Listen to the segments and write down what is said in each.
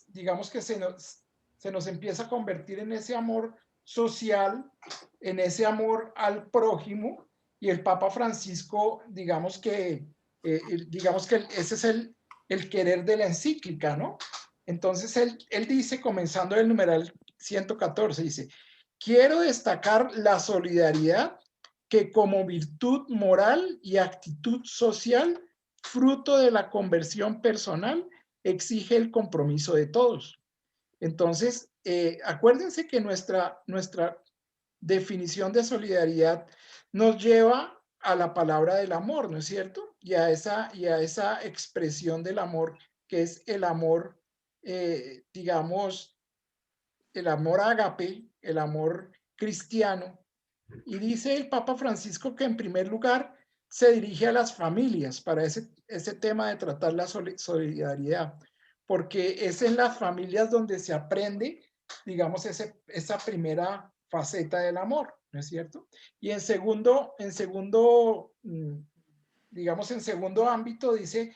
digamos que se nos empieza a convertir en ese amor social, en ese amor al prójimo, y el Papa Francisco, digamos que ese es el querer de la encíclica, ¿no? Entonces él dice, comenzando el numeral 114, dice, quiero destacar la solidaridad que como virtud moral y actitud social, fruto de la conversión personal, exige el compromiso de todos. Entonces, acuérdense que nuestra definición de solidaridad nos lleva a la palabra del amor, ¿no es cierto? Y a esa expresión del amor, que es el amor, digamos, el amor ágape, el amor cristiano. Y dice el Papa Francisco que en primer lugar se dirige a las familias para ese tema de tratar la solidaridad, porque es en las familias donde se aprende, digamos, esa primera faceta del amor, ¿no es cierto? Y digamos, en segundo ámbito dice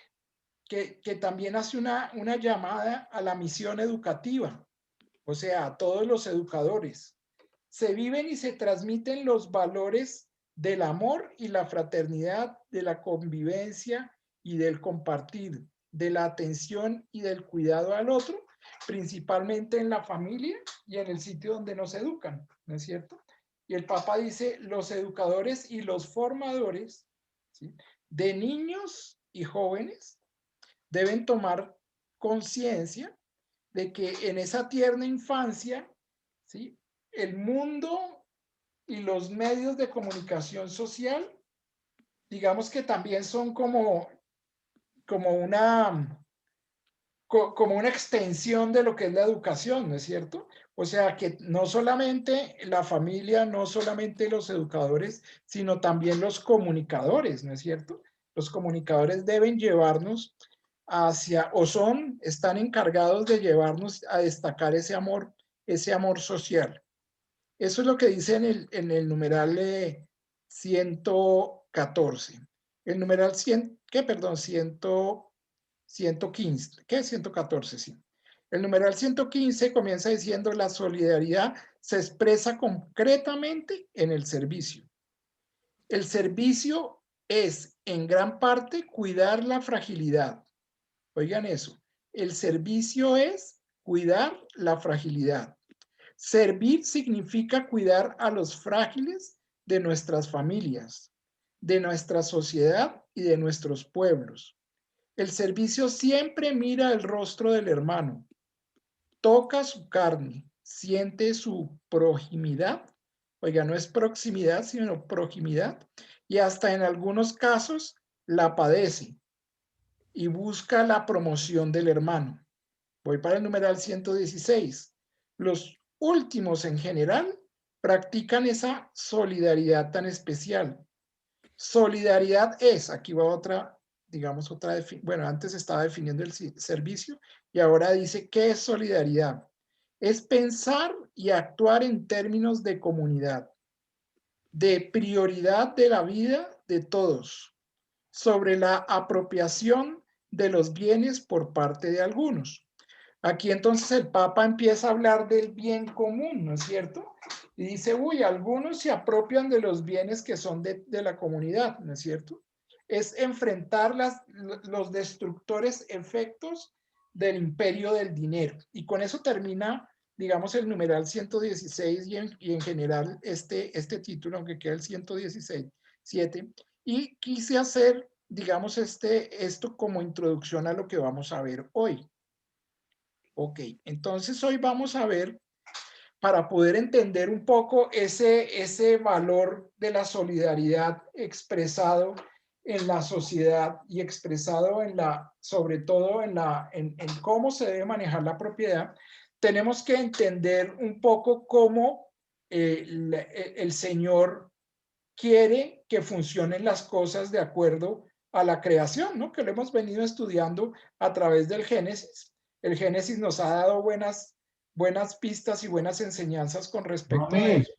que también hace una llamada a la misión educativa, o sea, a todos los educadores. Se viven y se transmiten los valores del amor y la fraternidad, de la convivencia y del compartir, de la atención y del cuidado al otro, principalmente en la familia y en el sitio donde nos educan, ¿no es cierto? Y el Papa dice, los educadores y los formadores, ¿sí?, de niños y jóvenes deben tomar conciencia de que en esa tierna infancia, ¿sí?, el mundo y los medios de comunicación social, digamos que también son como como una extensión de lo que es la educación, ¿no es cierto? O sea, que no solamente la familia, no solamente los educadores, sino también los comunicadores, ¿no es cierto? Los comunicadores deben llevarnos están encargados de llevarnos a destacar ese amor social. Eso es lo que dice en el numeral 114. El numeral 100, ¿qué? Perdón, 115, ¿qué? 114, sí. El numeral 115 comienza diciendo la solidaridad se expresa concretamente en el servicio. El servicio es en gran parte cuidar la fragilidad. Oigan eso. El servicio es cuidar la fragilidad. Servir significa cuidar a los frágiles de nuestras familias, de nuestra sociedad y de nuestros pueblos. El servicio siempre mira el rostro del hermano, toca su carne, siente su proximidad. Oiga, no es proximidad, sino proximidad. Y hasta en algunos casos la padece y busca la promoción del hermano. Voy para el numeral 116. Los últimos en general practican esa solidaridad tan especial. Solidaridad es, aquí va otra, digamos bueno, antes estaba definiendo el servicio y ahora dice, ¿qué es solidaridad? Es pensar y actuar en términos de comunidad, de prioridad de la vida de todos, sobre la apropiación de los bienes por parte de algunos. Aquí entonces el Papa empieza a hablar del bien común, ¿no es cierto? Y dice, uy, algunos se apropian de los bienes que son de la comunidad, ¿no es cierto? Es enfrentar los destructores efectos del imperio del dinero. Y con eso termina, digamos, el numeral 116 y en general este título, aunque queda el 116, 7. Y quise hacer, digamos, esto como introducción a lo que vamos a ver hoy. Ok, entonces hoy vamos a ver, para poder entender un poco ese valor de la solidaridad expresado en la sociedad y expresado sobre todo en cómo se debe manejar la propiedad, tenemos que entender un poco cómo el Señor quiere que funcionen las cosas de acuerdo a la creación, ¿no? Que lo hemos venido estudiando a través del Génesis. El Génesis nos ha dado buenas pistas y buenas enseñanzas con respecto a eso,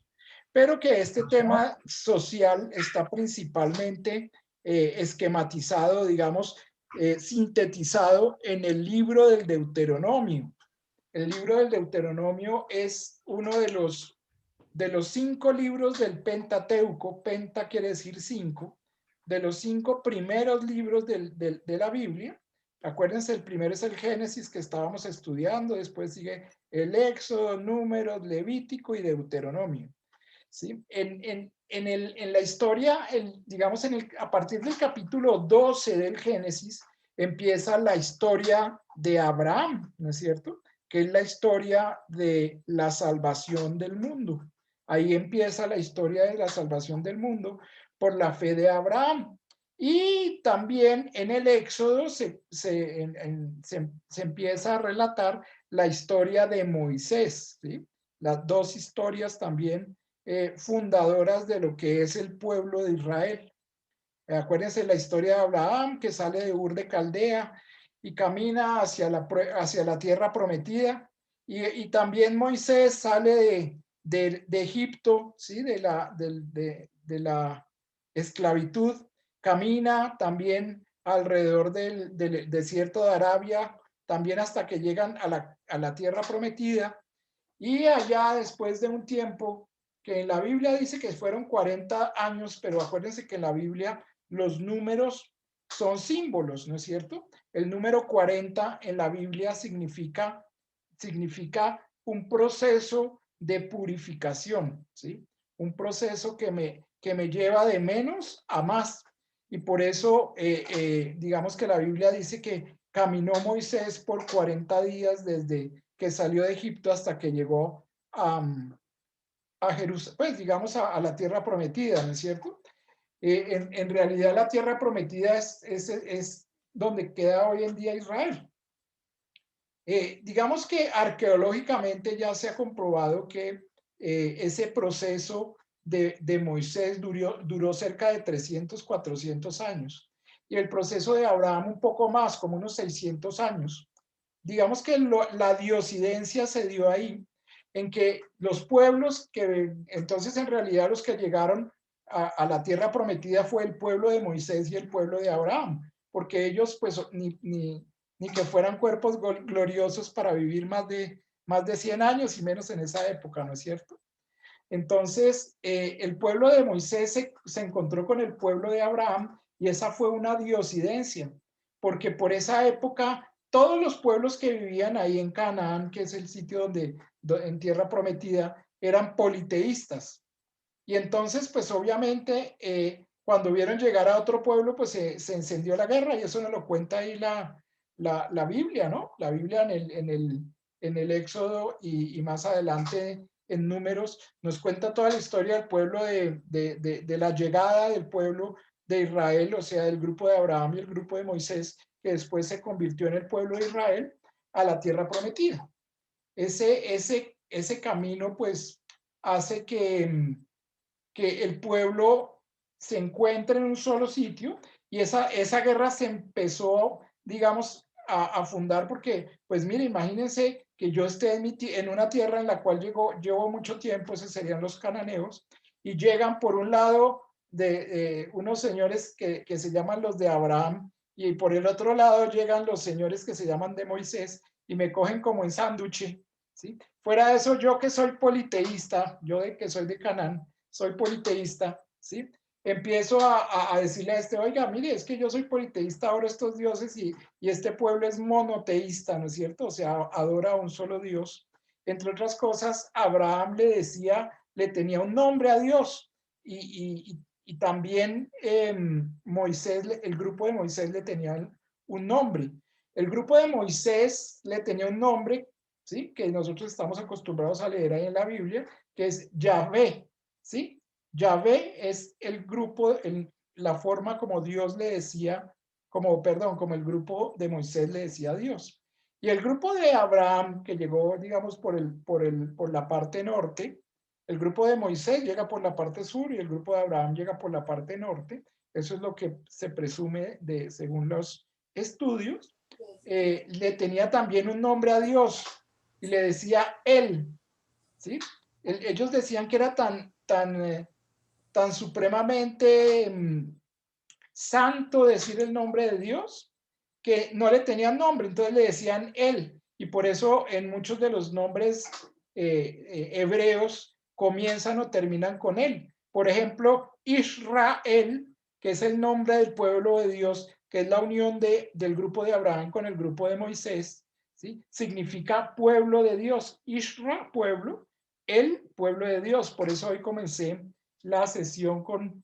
pero que este tema social está principalmente esquematizado, digamos, sintetizado en el libro del Deuteronomio. El libro del Deuteronomio es uno de los 5 libros del Pentateuco. Penta quiere decir 5, de los 5 primeros libros de la Biblia. Acuérdense, el primero es el Génesis, que estábamos estudiando, después sigue el Éxodo, Números, Levítico y Deuteronomio. ¿Sí? En la historia, digamos, a partir del capítulo 12 del Génesis, empieza la historia de Abraham, ¿no es cierto? Que es la historia de la salvación del mundo. Ahí empieza la historia de la salvación del mundo por la fe de Abraham. Y también en el Éxodo se empieza a relatar la historia de Moisés, ¿sí? Las dos historias también fundadoras de lo que es el pueblo de Israel. Acuérdense la historia de Abraham, que sale de Ur de Caldea y camina hacia la tierra prometida. Y también Moisés sale de Egipto, ¿sí? de la esclavitud, camina también alrededor del desierto de Arabia, también hasta que llegan a la tierra prometida. Y allá, después de un tiempo, que en la Biblia dice que fueron 40 años, pero acuérdense que en la Biblia los números son símbolos, ¿no es cierto? El número 40 en la Biblia significa un proceso de purificación, ¿sí? Un proceso que me lleva de menos a más. Y por eso, digamos que la Biblia dice que caminó Moisés por 40 días desde que salió de Egipto hasta que llegó a Jerusalén, pues digamos a la tierra prometida, ¿no es cierto? En realidad la tierra prometida es donde queda hoy en día Israel. Digamos que arqueológicamente ya se ha comprobado que ese proceso de Moisés duró cerca de 300, 400 años. Y el proceso de Abraham un poco más, como unos 600 años. Digamos que la diosidencia se dio ahí, en que los pueblos que entonces en realidad los que llegaron a la tierra prometida fue el pueblo de Moisés y el pueblo de Abraham, porque ellos pues ni que fueran cuerpos gloriosos para vivir más de 100 años y menos en esa época, ¿no es cierto? Entonces, el pueblo de Moisés se encontró con el pueblo de Abraham y esa fue una diosidencia, porque por esa época todos los pueblos que vivían ahí en Canaán, que es el sitio en tierra prometida, eran politeístas. Y entonces, pues obviamente, cuando vieron llegar a otro pueblo, pues se encendió la guerra y eso nos lo cuenta ahí la Biblia, ¿no? La Biblia en el Éxodo y más adelante en Números nos cuenta toda la historia del pueblo, de la llegada del pueblo de Israel, o sea, del grupo de Abraham y el grupo de Moisés, que después se convirtió en el pueblo de Israel a la tierra prometida. Ese camino, pues, hace que el pueblo se encuentre en un solo sitio y esa guerra se empezó, digamos, a fundar porque, pues mire, imagínense que yo esté en una tierra en la cual llevo mucho tiempo, esos serían los cananeos, y llegan por un lado de unos señores que se llaman los de Abraham y por el otro lado llegan los señores que se llaman de Moisés y me cogen como en sándwich, ¿sí? Fuera de eso, yo que soy politeísta, yo que soy de Canaán, soy politeísta, ¿sí? Empiezo a decirle a oiga, mire, es que yo soy politeísta, ahora estos dioses y este pueblo es monoteísta, ¿no es cierto? O sea, adora a un solo Dios. Entre otras cosas, Abraham le tenía un nombre a Dios y también Moisés, el grupo de Moisés le tenía un nombre. El grupo de Moisés le tenía un nombre, ¿sí? Que nosotros estamos acostumbrados a leer ahí en la Biblia, que es Yahvé, ¿sí? Yahvé es el grupo, la forma como Dios le decía, como el grupo de Moisés le decía a Dios. Y el grupo de Abraham, que llegó, digamos, por la parte norte, el grupo de Moisés llega por la parte sur y el grupo de Abraham llega por la parte norte. Eso es lo que se presume según los estudios. Le tenía también un nombre a Dios y le decía él, ¿sí? Ellos decían que era tan supremamente santo decir el nombre de Dios, que no le tenían nombre, entonces le decían él, y por eso en muchos de los nombres hebreos comienzan o terminan con él. Por ejemplo, Israel, que es el nombre del pueblo de Dios, que es la unión del grupo de Abraham con el grupo de Moisés, ¿sí? Significa pueblo de Dios. Isra, pueblo, el pueblo de Dios. Por eso hoy comencé la sesión con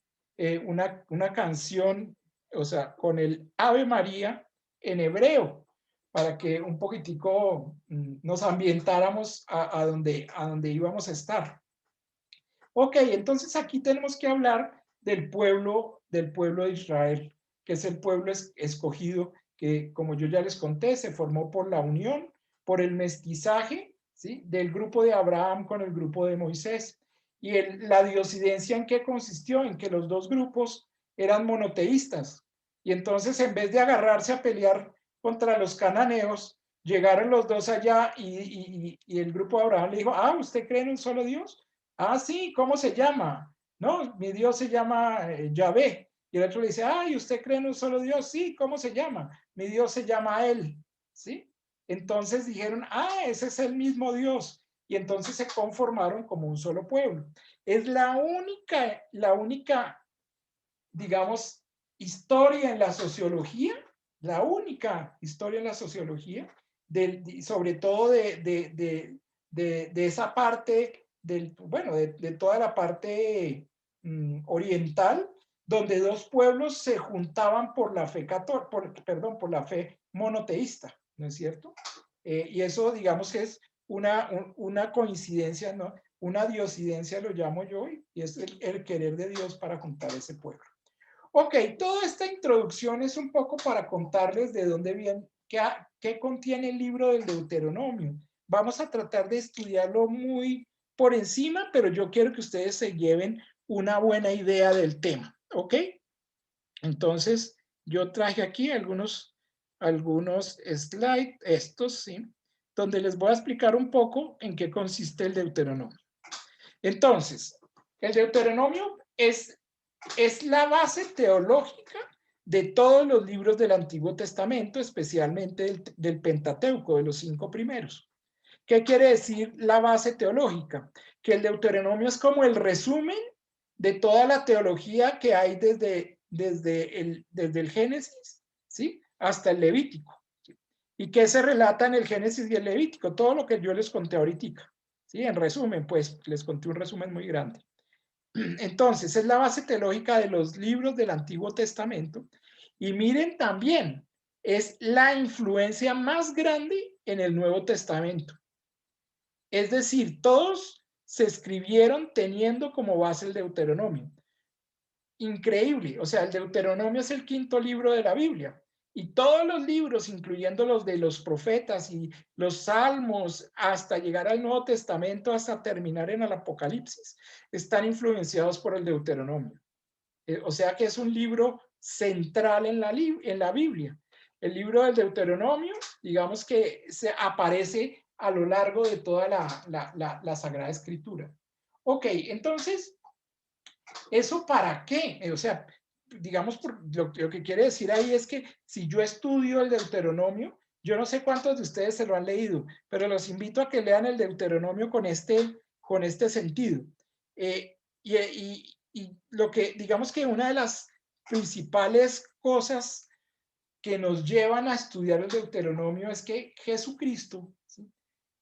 una canción, o sea, con el Ave María en hebreo, para que un poquitico nos ambientáramos a donde íbamos a estar. Ok, entonces aquí tenemos que hablar del pueblo de Israel, que es el pueblo escogido, que como yo ya les conté, se formó por la unión, por el mestizaje, ¿sí? Del grupo de Abraham con el grupo de Moisés. Y la diosidencia en qué consistió, en que los dos grupos eran monoteístas. Y entonces en vez de agarrarse a pelear contra los cananeos, llegaron los dos allá y el grupo de Abraham le dijo, ah, ¿usted cree en un solo Dios? Ah, sí, ¿cómo se llama? No, mi Dios se llama Yahvé. Y el otro le dice, ay, ¿usted cree en un solo Dios? Sí, ¿cómo se llama? Mi Dios se llama Él. ¿Sí? Entonces dijeron, ah, ese es el mismo Dios. Y entonces se conformaron como un solo pueblo. Es la única, digamos, historia en la sociología, la única historia en la sociología, sobre todo de esa parte, bueno, de toda la parte oriental, donde dos pueblos se juntaban por la fe por la fe monoteísta, ¿no es cierto? Y eso, digamos que es una coincidencia, ¿no? Una diosidencia lo llamo yo, y es el querer de Dios para juntar ese pueblo. Ok, toda esta introducción es un poco para contarles de dónde viene, qué contiene el libro del Deuteronomio. Vamos a tratar de estudiarlo muy por encima, pero yo quiero que ustedes se lleven una buena idea del tema, ¿ok? Entonces, yo traje aquí algunos slides, estos, ¿sí? Donde les voy a explicar un poco en qué consiste el Deuteronomio. Entonces, el Deuteronomio es la base teológica de todos los libros del Antiguo Testamento, especialmente del Pentateuco, de los 5 primeros. ¿Qué quiere decir la base teológica? Que el Deuteronomio es como el resumen de toda la teología que hay desde el Génesis, ¿sí? Hasta el Levítico. ¿Y qué se relata en el Génesis y el Levítico? Todo lo que yo les conté ahorita. ¿Sí? En resumen, pues les conté un resumen muy grande. Entonces, es la base teológica de los libros del Antiguo Testamento. Y miren también, es la influencia más grande en el Nuevo Testamento. Es decir, todos se escribieron teniendo como base el Deuteronomio. Increíble, o sea, el Deuteronomio es el 5.º libro de la Biblia. Y todos los libros, incluyendo los de los profetas y los salmos, hasta llegar al Nuevo Testamento, hasta terminar en el Apocalipsis, están influenciados por el Deuteronomio. O sea que es un libro central en la Biblia. El libro del Deuteronomio, digamos que se aparece a lo largo de toda la Sagrada Escritura. Ok, entonces, ¿eso para qué? O sea, digamos, lo que quiere decir ahí es que si yo estudio el Deuteronomio, yo no sé cuántos de ustedes se lo han leído, pero los invito a que lean el Deuteronomio con este sentido. Y lo que, digamos que una de las principales cosas que nos llevan a estudiar el Deuteronomio es que Jesucristo, ¿sí?,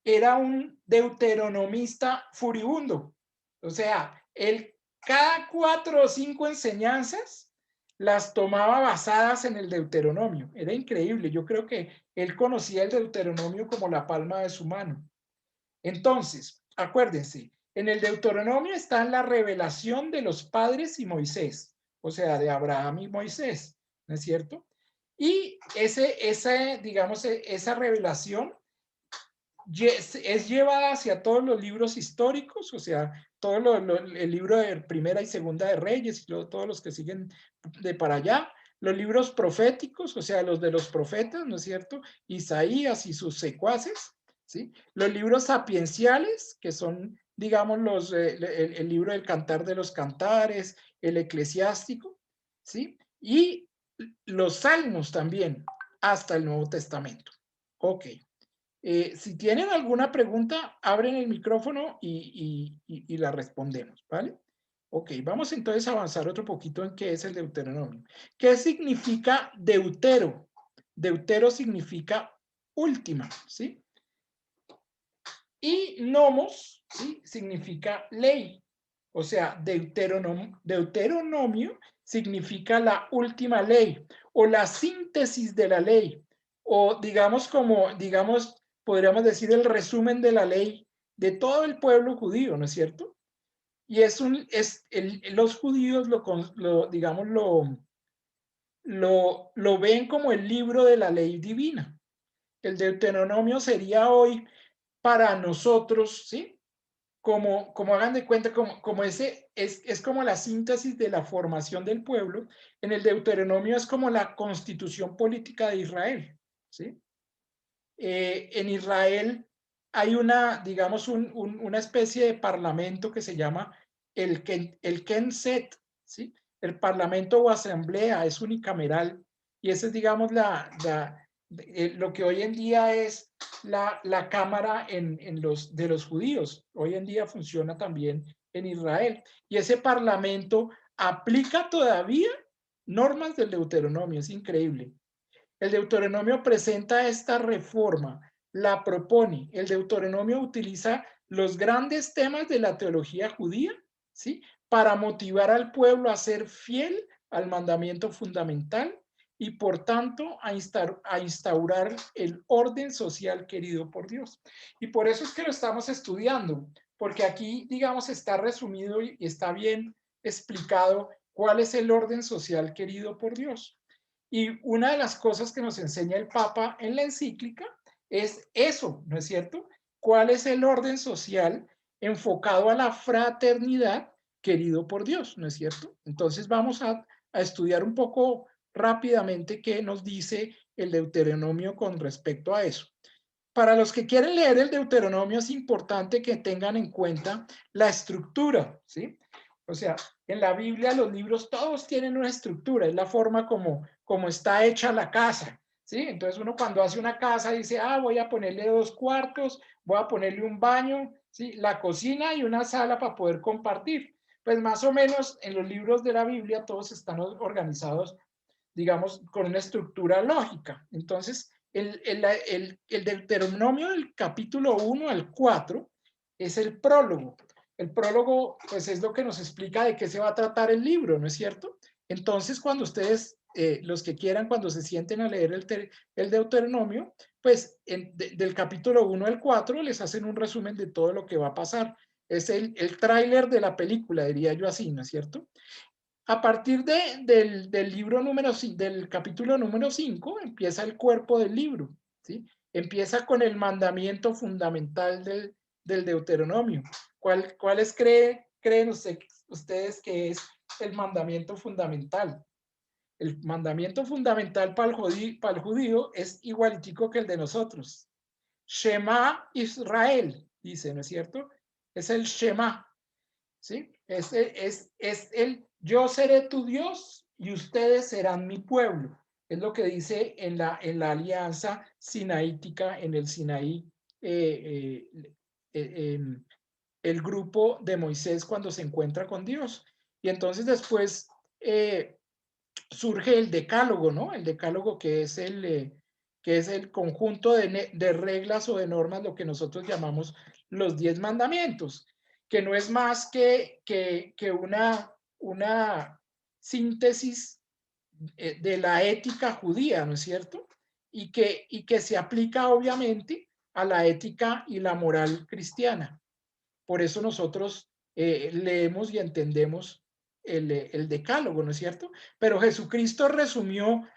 era un deuteronomista furibundo. O sea, él cada 4 o 5 enseñanzas las tomaba basadas en el Deuteronomio. Era increíble. Yo creo que él conocía el Deuteronomio como la palma de su mano. Entonces, acuérdense, en el Deuteronomio está la revelación de los padres y Moisés, o sea, de Abraham y Moisés, ¿no es cierto? Y digamos, esa revelación es llevada hacia todos los libros históricos, o sea, el libro de Primera y Segunda de Reyes, y luego todos los que siguen de para allá, los libros proféticos, o sea, los de los profetas, ¿no es cierto? Isaías y sus secuaces, ¿sí? Los libros sapienciales, que son, digamos, el libro del Cantar de los Cantares, el Eclesiástico, ¿sí? Y los salmos también. hasta el Nuevo Testamento. Ok. Si tienen alguna pregunta, abren el micrófono y la respondemos, ¿vale? Ok, vamos entonces a avanzar otro poquito en qué es el Deuteronomio. ¿Qué significa deutero? Deutero significa última, ¿sí? Y nomos, ¿sí? Significa ley. O sea, deuteronomio significa la última ley o la síntesis de la ley. O digamos podríamos decir el resumen de la ley de todo el pueblo judío, ¿no es cierto? Y los judíos lo ven como el libro de la ley divina. El Deuteronomio sería hoy para nosotros, ¿sí? Como hagan de cuenta, como ese es como la síntesis de la formación del pueblo. En el Deuteronomio es como la constitución política de Israel, ¿sí? En Israel hay una especie de parlamento que se llama el Knesset, ¿sí? El parlamento o asamblea es unicameral y ese es, digamos, lo que hoy en día es la cámara de los judíos. Hoy en día funciona también en Israel. Y ese parlamento aplica todavía normas del Deuteronomio, es increíble. El Deuteronomio presenta esta reforma, la propone. El Deuteronomio utiliza los grandes temas de la teología judía, ¿sí? Para motivar al pueblo a ser fiel al mandamiento fundamental y por tanto a instaurar el orden social querido por Dios. Y por eso es que lo estamos estudiando, porque aquí, digamos, está resumido y está bien explicado cuál es el orden social querido por Dios. Y una de las cosas que nos enseña el Papa en la encíclica es eso, ¿no es cierto? ¿Cuál es el orden social enfocado a la fraternidad querido por Dios, ¿no es cierto? Entonces vamos a estudiar un poco rápidamente qué nos dice el Deuteronomio con respecto a eso. Para los que quieren leer el Deuteronomio es importante que tengan en cuenta la estructura, ¿sí? O sea, en la Biblia los libros todos tienen una estructura, es la forma como está hecha la casa, ¿sí? Entonces uno cuando hace una casa dice, voy a ponerle 2 cuartos, voy a ponerle un baño, ¿sí? La cocina y una sala para poder compartir. Pues más o menos en los libros de la Biblia todos están organizados, digamos, con una estructura lógica. Entonces, el Deuteronomio del capítulo 1 al 4 es el prólogo. El prólogo, pues, es lo que nos explica de qué se va a tratar el libro, ¿no es cierto? Entonces, cuando ustedes, los que quieran, cuando se sienten a leer el Deuteronomio, pues, del capítulo 1 al 4 les hacen un resumen de todo lo que va a pasar. Es el tráiler de la película, diría yo así, ¿no es cierto? A partir del libro del capítulo número 5, empieza el cuerpo del libro, ¿sí? Empieza con el mandamiento fundamental del Deuteronomio. ¿Cuáles creen ustedes que es el mandamiento fundamental? El mandamiento fundamental para el judío es igualitico que el de nosotros. Shema Israel, dice, ¿no es cierto? Es el Shema, ¿sí? Es el yo seré tu Dios y ustedes serán mi pueblo. Es lo que dice en la alianza sinaítica, en el Sinaí, el grupo de Moisés cuando se encuentra con Dios. Y entonces después surge el decálogo, ¿no? El decálogo que es el conjunto de reglas o de normas, lo que nosotros llamamos los 10 mandamientos, que no es más que una síntesis de la ética judía, ¿no es cierto? Y que se aplica obviamente a la ética y la moral cristiana. Por eso nosotros leemos y entendemos el decálogo, ¿no es cierto? Pero Jesucristo resumió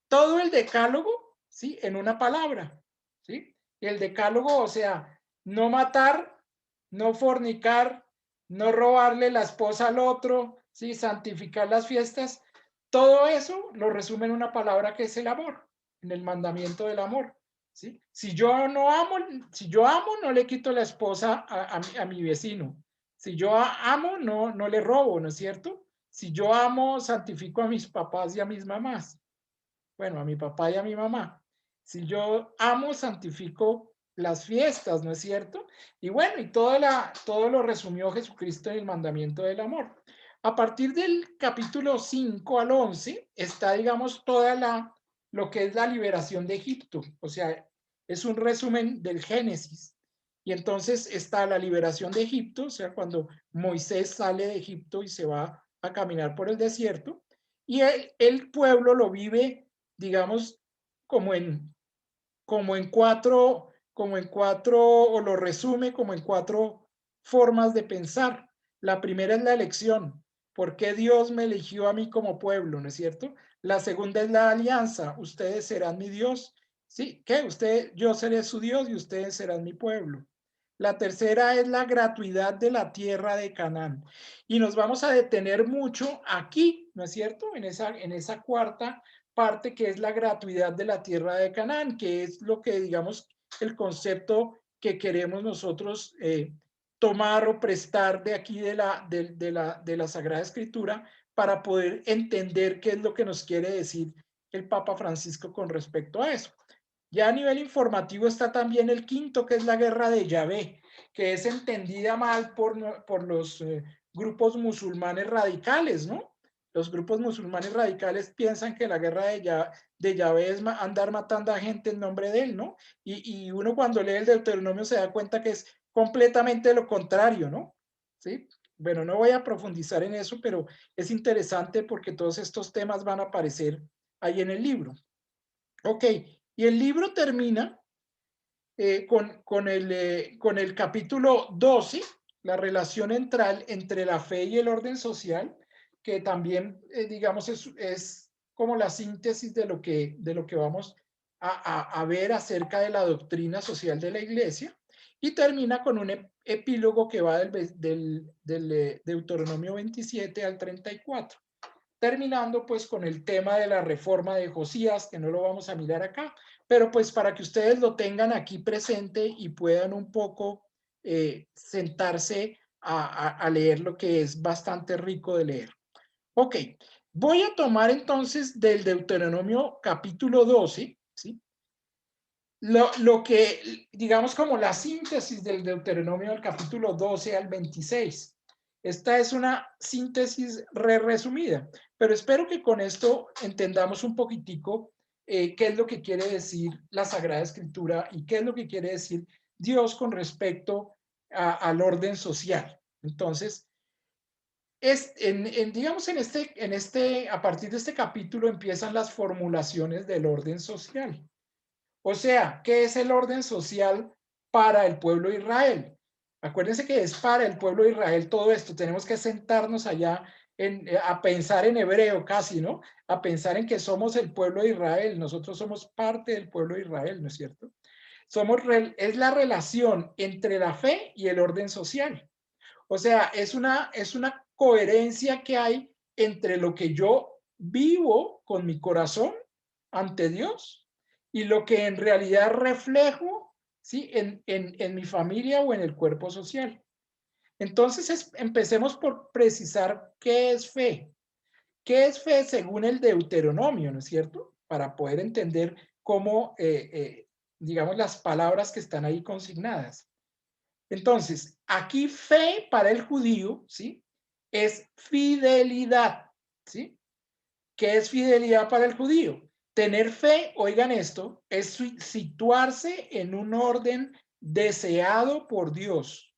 todo el decálogo, ¿sí? En una palabra, ¿sí? El decálogo, o sea, no matar, no fornicar, no robarle la esposa al otro, ¿sí? Santificar las fiestas, todo eso lo resume en una palabra que es el amor, en el mandamiento del amor, ¿sí? Si yo amo, no le quito la esposa a mi vecino. Si yo amo, no le robo, ¿no es cierto? Si yo amo, santifico a mis papás y a mis mamás. Bueno, a mi papá y a mi mamá. Si yo amo, santifico las fiestas, ¿no es cierto? Y bueno, y todo lo resumió Jesucristo en el mandamiento del amor. A partir del capítulo 5 al 11 está, digamos, lo que es la liberación de Egipto. O sea, es un resumen del Génesis. Y entonces está la liberación de Egipto, o sea, cuando Moisés sale de Egipto y se va a caminar por el desierto. Y el pueblo lo vive, digamos, como en, como en cuatro, o lo resume como en cuatro formas de pensar. La primera es la elección. ¿Por qué Dios me eligió a mí como pueblo? ¿No es cierto? La segunda es la alianza. Ustedes serán mi Dios. ¿Sí? ¿Qué? Yo seré su Dios y ustedes serán mi pueblo. La tercera es la gratuidad de la tierra de Canaán. Y nos vamos a detener mucho aquí, ¿no es cierto? En esa cuarta parte que es la gratuidad de la tierra de Canaán, que es lo que, digamos, el concepto que queremos nosotros tomar o prestar de aquí de la Sagrada Escritura para poder entender qué es lo que nos quiere decir el Papa Francisco con respecto a eso. Ya a nivel informativo está también el quinto, que es la guerra de Yahvé, que es entendida mal por los grupos musulmanes radicales, ¿no? Los grupos musulmanes radicales piensan que la guerra de Yahvé es andar matando a gente en nombre de él, ¿no? Y uno cuando lee el Deuteronomio se da cuenta que es completamente lo contrario, ¿no? ¿Sí? Bueno, no voy a profundizar en eso, pero es interesante porque todos estos temas van a aparecer ahí en el libro. Ok, y el libro termina con el capítulo 12, la relación entre la fe y el orden social, que también, digamos, es como la síntesis de lo que vamos a ver acerca de la doctrina social de la iglesia, y termina con un epílogo que va del Deuteronomio 27 al 34, terminando pues con el tema de la reforma de Josías, que no lo vamos a mirar acá, pero pues para que ustedes lo tengan aquí presente y puedan un poco sentarse a leer, lo que es bastante rico de leer. Ok, voy a tomar entonces del Deuteronomio capítulo 12, ¿sí? Lo que, digamos, como la síntesis del Deuteronomio del capítulo 12 al 26. Esta es una síntesis resumida, pero espero que con esto entendamos un poquitico qué es lo que quiere decir la Sagrada Escritura y qué es lo que quiere decir Dios con respecto al orden social. Entonces, digamos, a partir de este capítulo empiezan las formulaciones del orden social. O sea, ¿qué es el orden social para el pueblo de Israel? Acuérdense que es para el pueblo de Israel todo esto. Tenemos que sentarnos allá a pensar en hebreo casi, ¿no? A pensar en que somos el pueblo de Israel. Nosotros somos parte del pueblo de Israel, ¿no es cierto? Es la relación entre la fe y el orden social. O sea, es una coherencia que hay entre lo que yo vivo con mi corazón ante Dios y lo que en realidad reflejo, ¿sí? En mi familia o en el cuerpo social. Entonces, empecemos por precisar qué es fe. ¿Qué es fe según el Deuteronomio, no es cierto? Para poder entender cómo, digamos, las palabras que están ahí consignadas. Entonces, aquí fe para el judío, ¿sí? Es fidelidad, ¿sí? ¿Qué es fidelidad para el judío? Tener fe, oigan esto, es situarse en un orden deseado por Dios.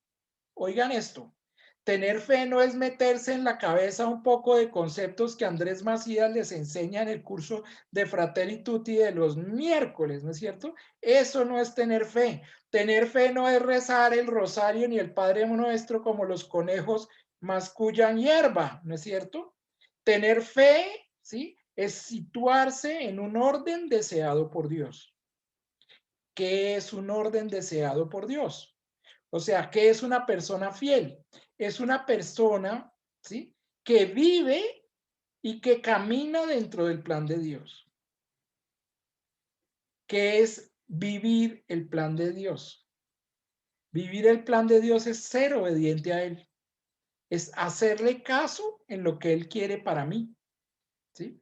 Oigan esto. Tener fe no es meterse en la cabeza un poco de conceptos que Andrés Macías les enseña en el curso de Fratelli Tutti de los miércoles, ¿no es cierto? Eso no es tener fe. Tener fe no es rezar el rosario ni el Padre Nuestro como los conejos mascullan hierba, ¿no es cierto? Tener fe, ¿sí? Es situarse en un orden deseado por Dios. ¿Qué es un orden deseado por Dios? O sea, ¿qué es una persona fiel? Es una persona, ¿sí? Que vive y que camina dentro del plan de Dios. ¿Qué es vivir el plan de Dios? Vivir el plan de Dios es ser obediente a Él. Es hacerle caso en lo que Él quiere para mí, ¿sí?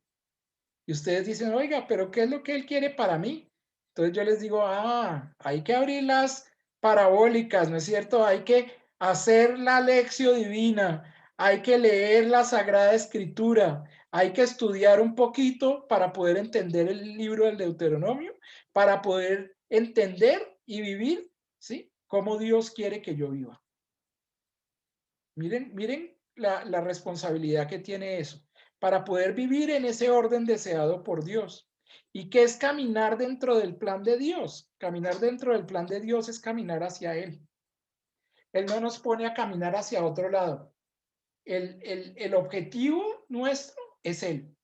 Y ustedes dicen, oiga, pero ¿qué es lo que Él quiere para mí? Entonces yo les digo, hay que abrir las parabólicas, ¿no es cierto? Hay que hacer la lección divina, hay que leer la Sagrada Escritura, hay que estudiar un poquito para poder entender el libro del Deuteronomio, para poder entender y vivir, ¿sí? Cómo Dios quiere que yo viva. Miren la responsabilidad que tiene eso, para poder vivir en ese orden deseado por Dios. ¿Y qué es caminar dentro del plan de Dios? Caminar dentro del plan de Dios es caminar hacia Él. Él no nos pone a caminar hacia otro lado. El objetivo nuestro es Él.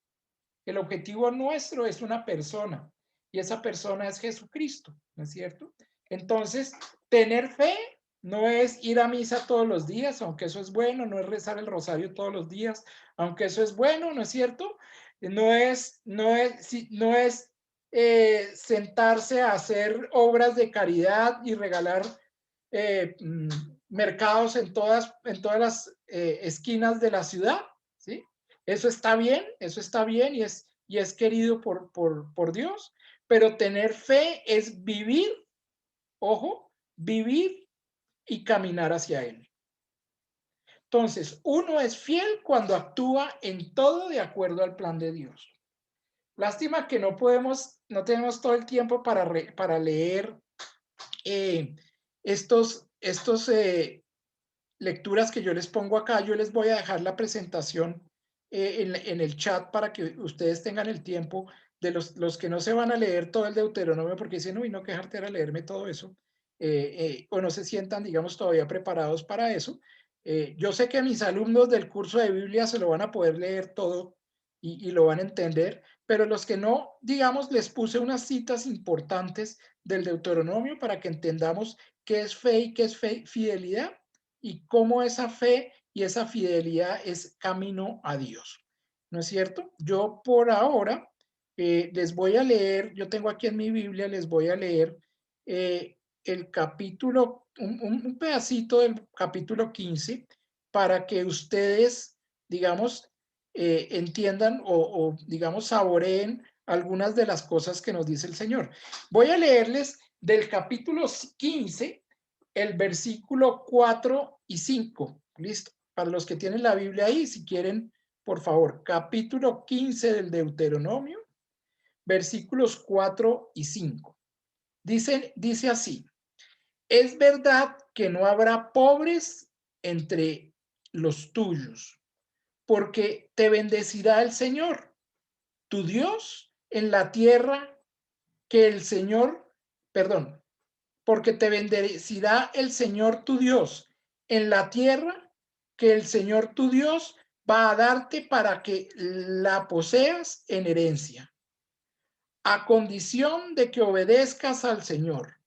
El objetivo nuestro es una persona y esa persona es Jesucristo, ¿no es cierto? Entonces, tener fe no es ir a misa todos los días, aunque eso es bueno, no es rezar el rosario todos los días, aunque eso es bueno, ¿no es cierto? Sentarse a hacer obras de caridad y regalar eh, mercados en todas las esquinas de la ciudad, ¿sí? Eso está bien y es querido por Dios, pero tener fe es vivir, ojo, vivir y caminar hacia Él. Entonces, uno es fiel cuando actúa en todo de acuerdo al plan de Dios. Lástima que no tenemos todo el tiempo para leer estos lecturas que yo les pongo acá. Yo les voy a dejar la presentación en el chat para que ustedes tengan el tiempo de los que no se van a leer todo el Deuteronomio porque dicen, uy, no, qué jartera leerme todo eso, o no se sientan, digamos, todavía preparados para eso. Yo sé que mis alumnos del curso de Biblia se lo van a poder leer todo y lo van a entender, pero los que no, digamos, les puse unas citas importantes del Deuteronomio para que entendamos qué es fe y qué es fidelidad y cómo esa fe y esa fidelidad es camino a Dios. ¿No es cierto? Yo por ahora les voy a leer, yo tengo aquí en mi Biblia, les voy a leer el capítulo, un pedacito del capítulo 15 para que ustedes, digamos, entiendan o, digamos, saboreen algunas de las cosas que nos dice el Señor. Voy a leerles del capítulo 15 el versículo 4 y 5. ¿Listo? Para los que tienen la Biblia ahí, si quieren, por favor, capítulo 15 del Deuteronomio, versículos 4 y 5. Dice así, es verdad que no habrá pobres entre los tuyos, porque te bendecirá el Señor, tu Dios, en la tierra que el Señor, perdón, porque te bendecirá el Señor tu Dios en la tierra que el Señor tu Dios va a darte para que la poseas en herencia, a condición de que obedezcas al Señor,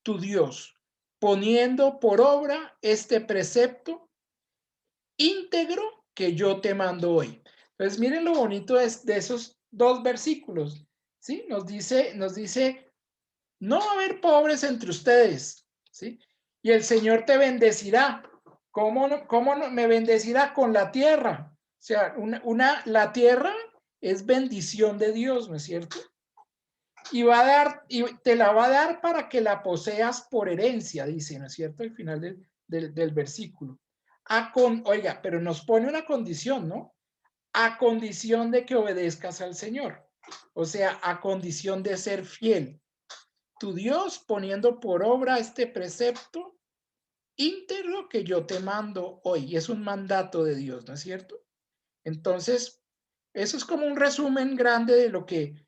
tu Dios, poniendo por obra este precepto íntegro que yo te mando hoy. Entonces, miren lo bonito de esos dos versículos, ¿sí? Nos dice no va a haber pobres entre ustedes, ¿sí? Y el Señor te bendecirá. ¿Cómo no? Me bendecirá con la tierra. O sea, la tierra es bendición de Dios, ¿no es cierto? Y te la va a dar para que la poseas por herencia, dice, ¿no es cierto? Al final del versículo. Oiga, pero nos pone una condición, ¿no? A condición de que obedezcas al Señor. O sea, a condición de ser fiel. Tu Dios poniendo por obra este precepto íntegro que yo te mando hoy. Y es un mandato de Dios, ¿no es cierto? Entonces, eso es como un resumen grande de lo que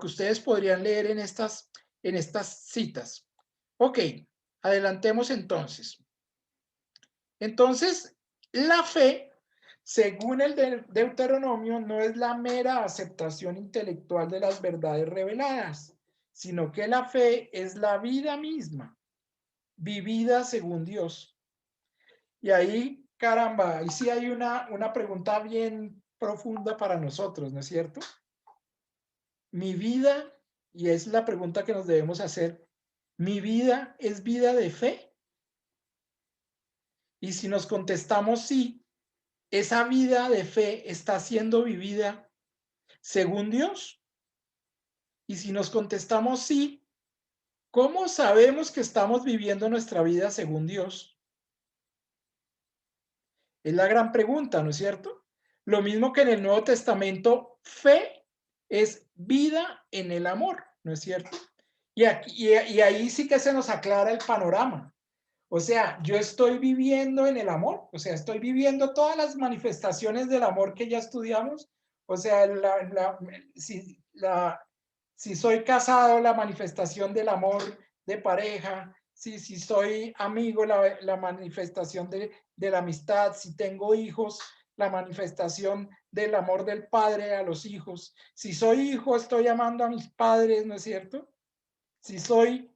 ustedes podrían leer en estas citas. Ok, adelantemos entonces. Entonces, la fe, según el Deuteronomio, no es la mera aceptación intelectual de las verdades reveladas, sino que la fe es la vida misma, vivida según Dios. Y ahí, caramba, ahí sí hay una pregunta bien profunda para nosotros, ¿no es cierto? Mi vida, y es la pregunta que nos debemos hacer, ¿mi vida es vida de fe? Y si nos contestamos sí, esa vida de fe está siendo vivida según Dios? Y si nos contestamos sí, ¿cómo sabemos que estamos viviendo nuestra vida según Dios? Es la gran pregunta, ¿no es cierto? Lo mismo que en el Nuevo Testamento, fe es vida en el amor, ¿no es cierto? Y ahí sí que se nos aclara el panorama. O sea, yo estoy viviendo en el amor, o sea, estoy viviendo todas las manifestaciones del amor que ya estudiamos. O sea, si soy casado, la manifestación del amor de pareja, si soy amigo, la manifestación de la amistad, si tengo hijos, la manifestación del amor del padre a los hijos. Si soy hijo, estoy amando a mis padres, ¿no es cierto? Si soy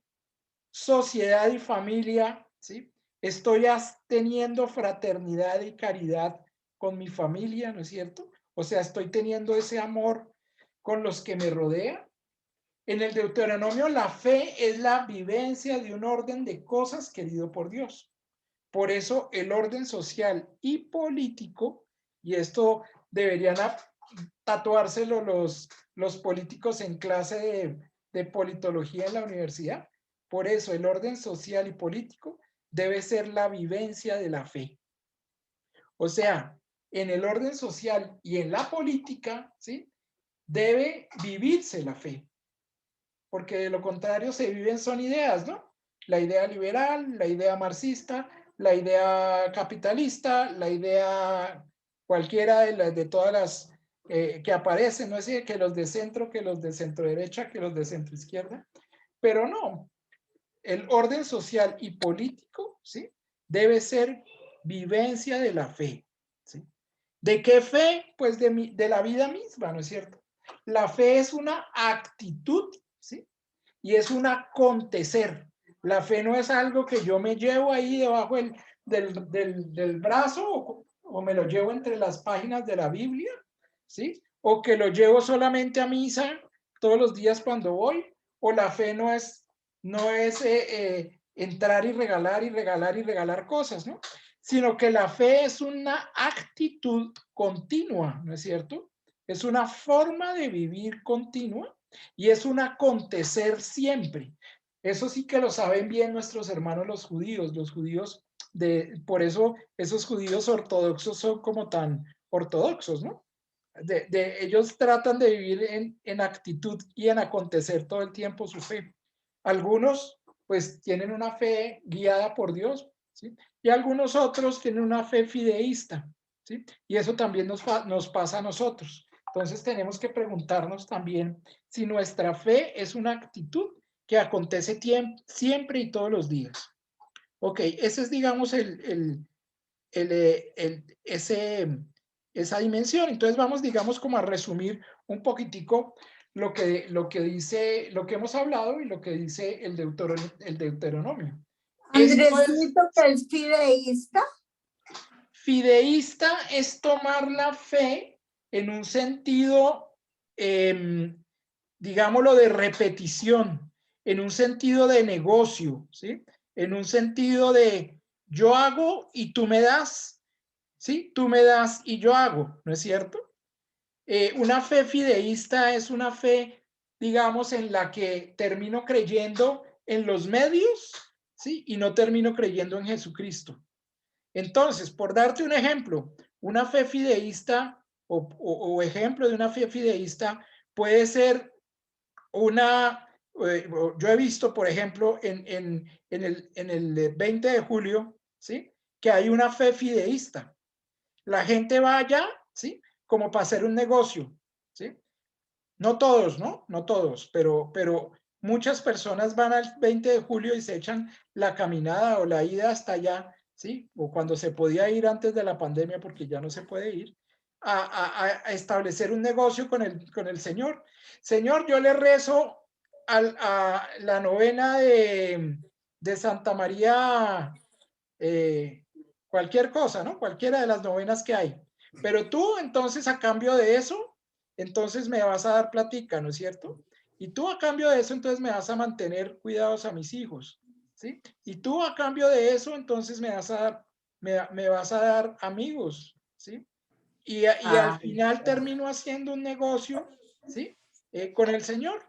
sociedad y familia, ¿sí? Estoy teniendo fraternidad y caridad con mi familia, ¿no es cierto? O sea, estoy teniendo ese amor con los que me rodean. En el Deuteronomio, la fe es la vivencia de un orden de cosas querido por Dios. Por eso el orden social y político, y esto deberían tatuárselo los políticos en clase de politología en la universidad. Por eso el orden social y político debe ser la vivencia de la fe. O sea, en el orden social y en la política, ¿sí? Debe vivirse la fe, porque de lo contrario se viven son ideas, ¿no? La idea liberal, la idea marxista, la idea capitalista, la idea cualquiera de todas las que aparecen, no es decir, que los de centro, que los de centro derecha, que los de centro izquierda, pero no, el orden social y político, ¿sí? Debe ser vivencia de la fe, ¿sí? ¿De qué fe? Pues de la vida misma, ¿no es cierto? La fe es una actitud, ¿sí? Y es un acontecer. La fe no es algo que yo me llevo ahí debajo del brazo o me lo llevo entre las páginas de la Biblia, ¿sí? O que lo llevo solamente a misa todos los días cuando voy, o la fe no es entrar y regalar y regalar y regalar cosas, ¿no? Sino que la fe es una actitud continua, ¿no es cierto? Es una forma de vivir continua y es un acontecer siempre. Eso sí que lo saben bien nuestros hermanos los judíos por eso esos judíos ortodoxos son como tan ortodoxos, ¿no? Ellos tratan de vivir en actitud y en acontecer todo el tiempo su fe. Algunos pues tienen una fe guiada por Dios, ¿sí? Y algunos otros tienen una fe fideísta, ¿sí? Y eso también nos pasa a nosotros. Entonces tenemos que preguntarnos también si nuestra fe es una actitud que acontece siempre y todos los días. Ok, ese es, digamos, esa dimensión. Entonces vamos, digamos, como a resumir un poquitico lo que dice, lo que hemos hablado y lo que dice el Deuteronomio. Andresito, que es fideísta. Fideísta es tomar la fe en un sentido, digámoslo, de repetición, en un sentido de negocio, ¿sí? En un sentido de yo hago y tú me das, ¿sí? Tú me das y yo hago, ¿no es cierto? Una fe fideísta es una fe, digamos, en la que termino creyendo en los medios, ¿sí? Y no termino creyendo en Jesucristo. Entonces, por darte un ejemplo, una fe fideísta o ejemplo de una fe fideísta puede ser yo he visto, por ejemplo, en el 20 de julio, ¿sí? Que hay una fe fideísta. La gente va allá, ¿sí? Como para hacer un negocio, ¿sí? No todos, ¿no? No todos, pero muchas personas van al 20 de julio y se echan la caminada o la ida hasta allá, ¿sí? O cuando se podía ir antes de la pandemia, porque ya no se puede ir, a establecer un negocio con el Señor. Señor, yo le rezo a la novena de Santa María, cualquier cosa, ¿no? Cualquiera de las novenas que hay. Pero tú, entonces, a cambio de eso, entonces me vas a dar platica, ¿no es cierto? Y tú a cambio de eso, entonces me vas a mantener cuidados a mis hijos, ¿sí? Y tú a cambio de eso, entonces me vas a dar amigos, ¿sí? Y al final termino haciendo un negocio ¿sí? Con el Señor.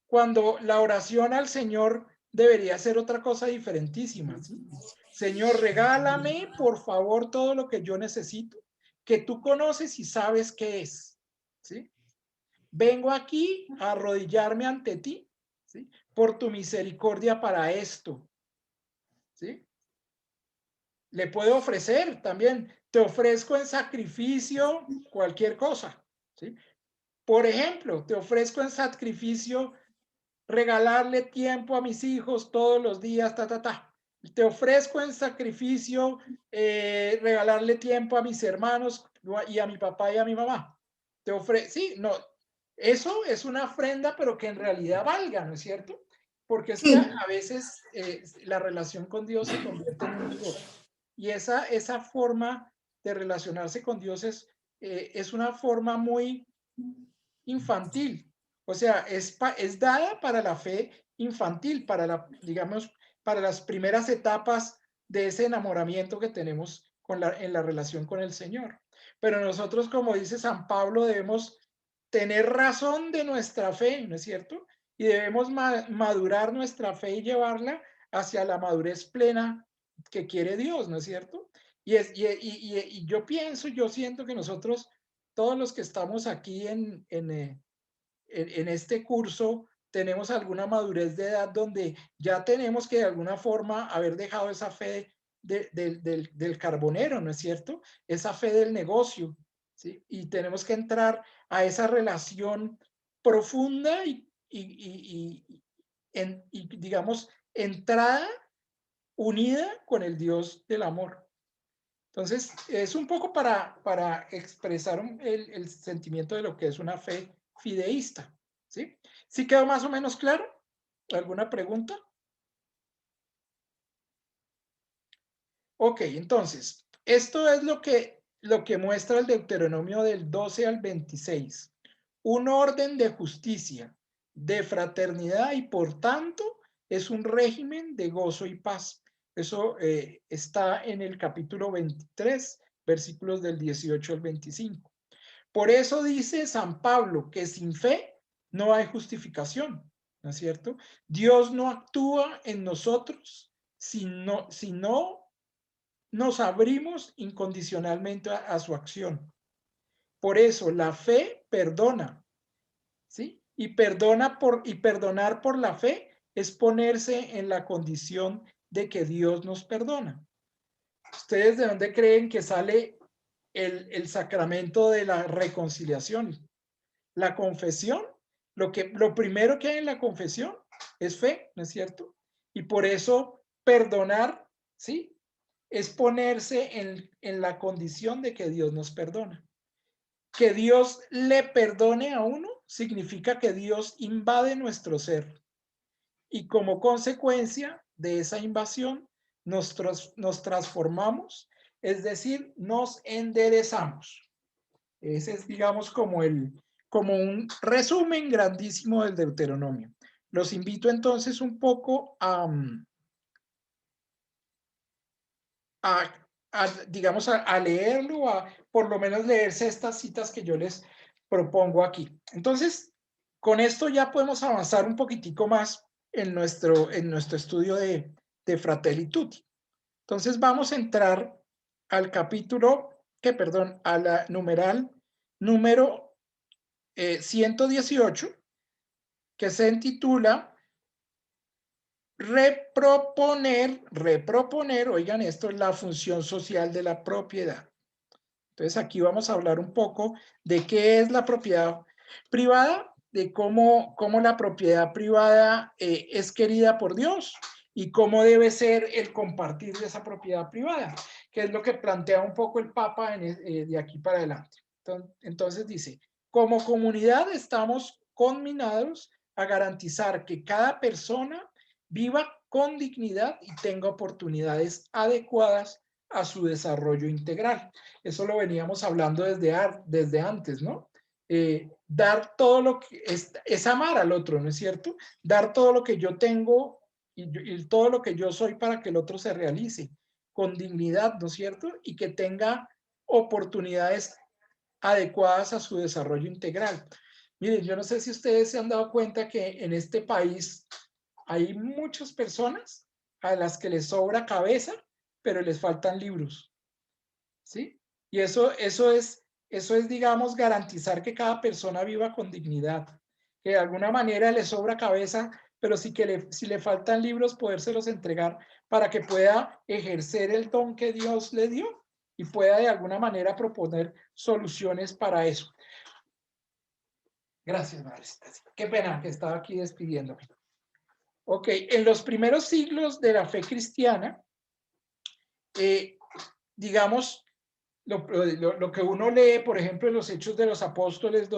Cuando la oración al Señor debería ser otra cosa diferentísima, ¿sí? Señor, regálame, por favor, todo lo que yo necesito, que tú conoces y sabes qué es, ¿sí? Vengo aquí a arrodillarme ante ti, ¿sí? Por tu misericordia para esto, ¿sí? Le puedo ofrecer también, te ofrezco en sacrificio cualquier cosa, ¿sí? Por ejemplo, te ofrezco en sacrificio regalarle tiempo a mis hijos todos los días, Te ofrezco en sacrificio regalarle tiempo a mis hermanos y a mi papá y a mi mamá. Sí, no, eso es una ofrenda, pero que en realidad valga, ¿no es cierto? Porque es que Sí, a veces la relación con Dios se convierte en un negocio. Y esa forma de relacionarse con Dios es una forma muy infantil. O sea, es dada para la fe infantil, digamos, para las primeras etapas de ese enamoramiento que tenemos en la relación con el Señor. Pero nosotros, como dice San Pablo, debemos tener razón de nuestra fe, ¿no es cierto? Y debemos madurar nuestra fe y llevarla hacia la madurez plena que quiere Dios, ¿no es cierto? Y yo siento que nosotros, todos los que estamos aquí en este curso, tenemos alguna madurez de edad donde ya tenemos que de alguna forma haber dejado esa fe del carbonero, ¿no es cierto? Esa fe del negocio, ¿sí? Y tenemos que entrar a esa relación profunda digamos, entrada, unida con el Dios del amor. Entonces, es un poco para expresar el sentimiento de lo que es una fe fideísta, ¿sí? ¿Sí quedó más o menos claro? ¿Alguna pregunta? Ok, entonces, esto es lo que muestra el Deuteronomio del 12 al 26. Un orden de justicia, de fraternidad y por tanto es un régimen de gozo y paz. Eso está en el capítulo 23, versículos del 18 al 25. Por eso dice San Pablo que sin fe no hay justificación, ¿no es cierto? Dios no actúa en nosotros si no nos abrimos incondicionalmente a su acción. Por eso la fe perdona, ¿sí? Y perdonar por la fe es ponerse en la condición de que Dios nos perdona. ¿Ustedes de dónde creen que sale el sacramento de la reconciliación? La confesión, lo primero que hay en la confesión es fe, ¿no es cierto? Y por eso perdonar, ¿sí? Es ponerse en la condición de que Dios nos perdona. Que Dios le perdone a uno significa que Dios invade nuestro ser. Y como consecuencia de esa invasión, nos transformamos, es decir, nos enderezamos. Ese es, digamos, como un resumen grandísimo del Deuteronomio. Los invito entonces un poco digamos, a leerlo, a por lo menos leerse estas citas que yo les propongo aquí. Entonces, con esto ya podemos avanzar un poquitico más en nuestro estudio de Fratelli Tutti. Entonces, vamos a entrar al capítulo, a la numeral número 118, que se intitula reproponer, oigan esto, la función social de la propiedad. Entonces aquí vamos a hablar un poco de qué es la propiedad privada, de cómo la propiedad privada es querida por Dios y cómo debe ser el compartir de esa propiedad privada, que es lo que plantea un poco el Papa de aquí para adelante. Entonces dice, como comunidad estamos conminados a garantizar que cada persona viva con dignidad y tenga oportunidades adecuadas a su desarrollo integral. Eso lo veníamos hablando desde antes, ¿no? Dar todo lo que es amar al otro, ¿no es cierto? Dar todo lo que yo tengo y todo lo que yo soy para que el otro se realice con dignidad, ¿no es cierto? Y que tenga oportunidades adecuadas a su desarrollo integral. Miren, yo no sé si ustedes se han dado cuenta que en este país hay muchas personas a las que les sobra cabeza, pero les faltan libros, ¿sí? Y eso es, digamos, garantizar que cada persona viva con dignidad, que de alguna manera le sobra cabeza, pero sí que si le faltan libros, podérselos entregar para que pueda ejercer el don que Dios le dio y pueda de alguna manera proponer soluciones para eso. Gracias, madrecita. Qué pena que estaba aquí despidiéndome. Ok, en los primeros siglos de la fe cristiana, digamos, lo que uno lee, por ejemplo, en los Hechos de los Apóstoles,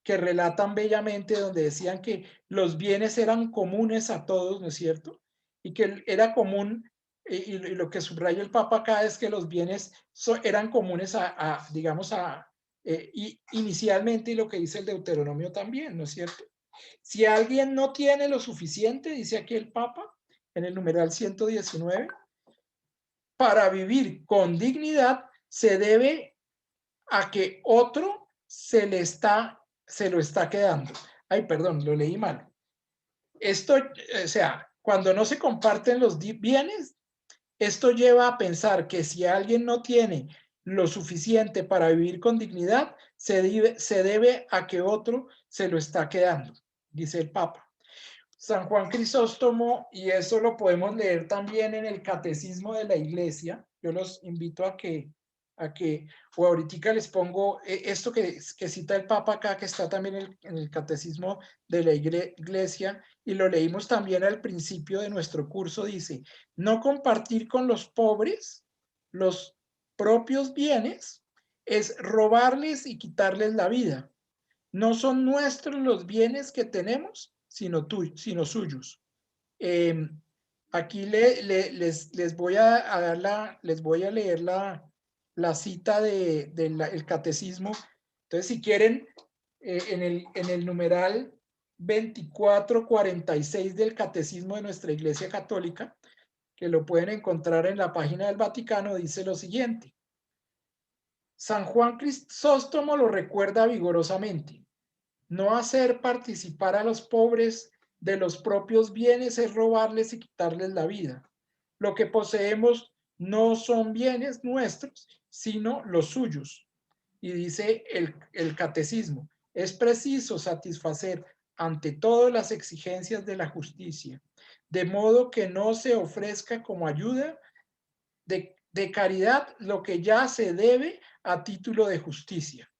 que relatan bellamente, donde decían que los bienes eran comunes a todos, ¿no es cierto? Y que era común, y lo que subraya el Papa acá es que los bienes eran comunes digamos, inicialmente, y lo que dice el Deuteronomio también, ¿no es cierto? Si alguien no tiene lo suficiente, dice aquí el Papa, en el numeral 119, para vivir con dignidad, se debe a que otro se lo está quedando. Ay, perdón, lo leí mal. Esto, o sea, cuando no se comparten los bienes, esto lleva a pensar que si alguien no tiene lo suficiente para vivir con dignidad, se debe a que otro se lo está quedando, dice el Papa. San Juan Crisóstomo, y eso lo podemos leer también en el Catecismo de la Iglesia. Yo los invito o ahorita les pongo esto que cita el Papa acá, que está también en el Catecismo de la Iglesia, y lo leímos también al principio de nuestro curso. Dice: no compartir con los pobres los propios bienes es robarles y quitarles la vida. No son nuestros los bienes que tenemos, sino suyos. Aquí les voy les voy a leer la cita del catecismo. Entonces, si quieren, en el numeral 2446 del catecismo de nuestra Iglesia Católica, que lo pueden encontrar en la página del Vaticano, dice lo siguiente: San Juan Crisóstomo lo recuerda vigorosamente. No hacer participar a los pobres de los propios bienes es robarles y quitarles la vida. Lo que poseemos no son bienes nuestros, sino los suyos. Y dice el catecismo: es preciso satisfacer ante todo las exigencias de la justicia, de modo que no se ofrezca como ayuda de caridad lo que ya se debe a título de justicia.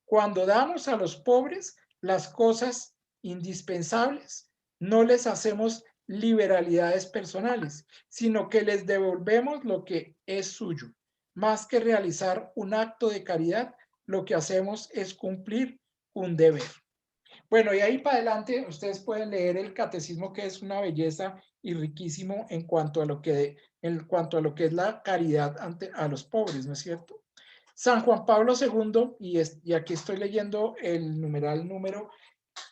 Cuando damos a los pobres las cosas indispensables, no les hacemos liberalidades personales, sino que les devolvemos lo que es suyo. Más que realizar un acto de caridad, lo que hacemos es cumplir un deber. Bueno, y ahí para adelante ustedes pueden leer el catecismo, que es una belleza y riquísimo en cuanto a lo que es la caridad a los pobres, ¿no es cierto? San Juan Pablo II, y aquí estoy leyendo el numeral número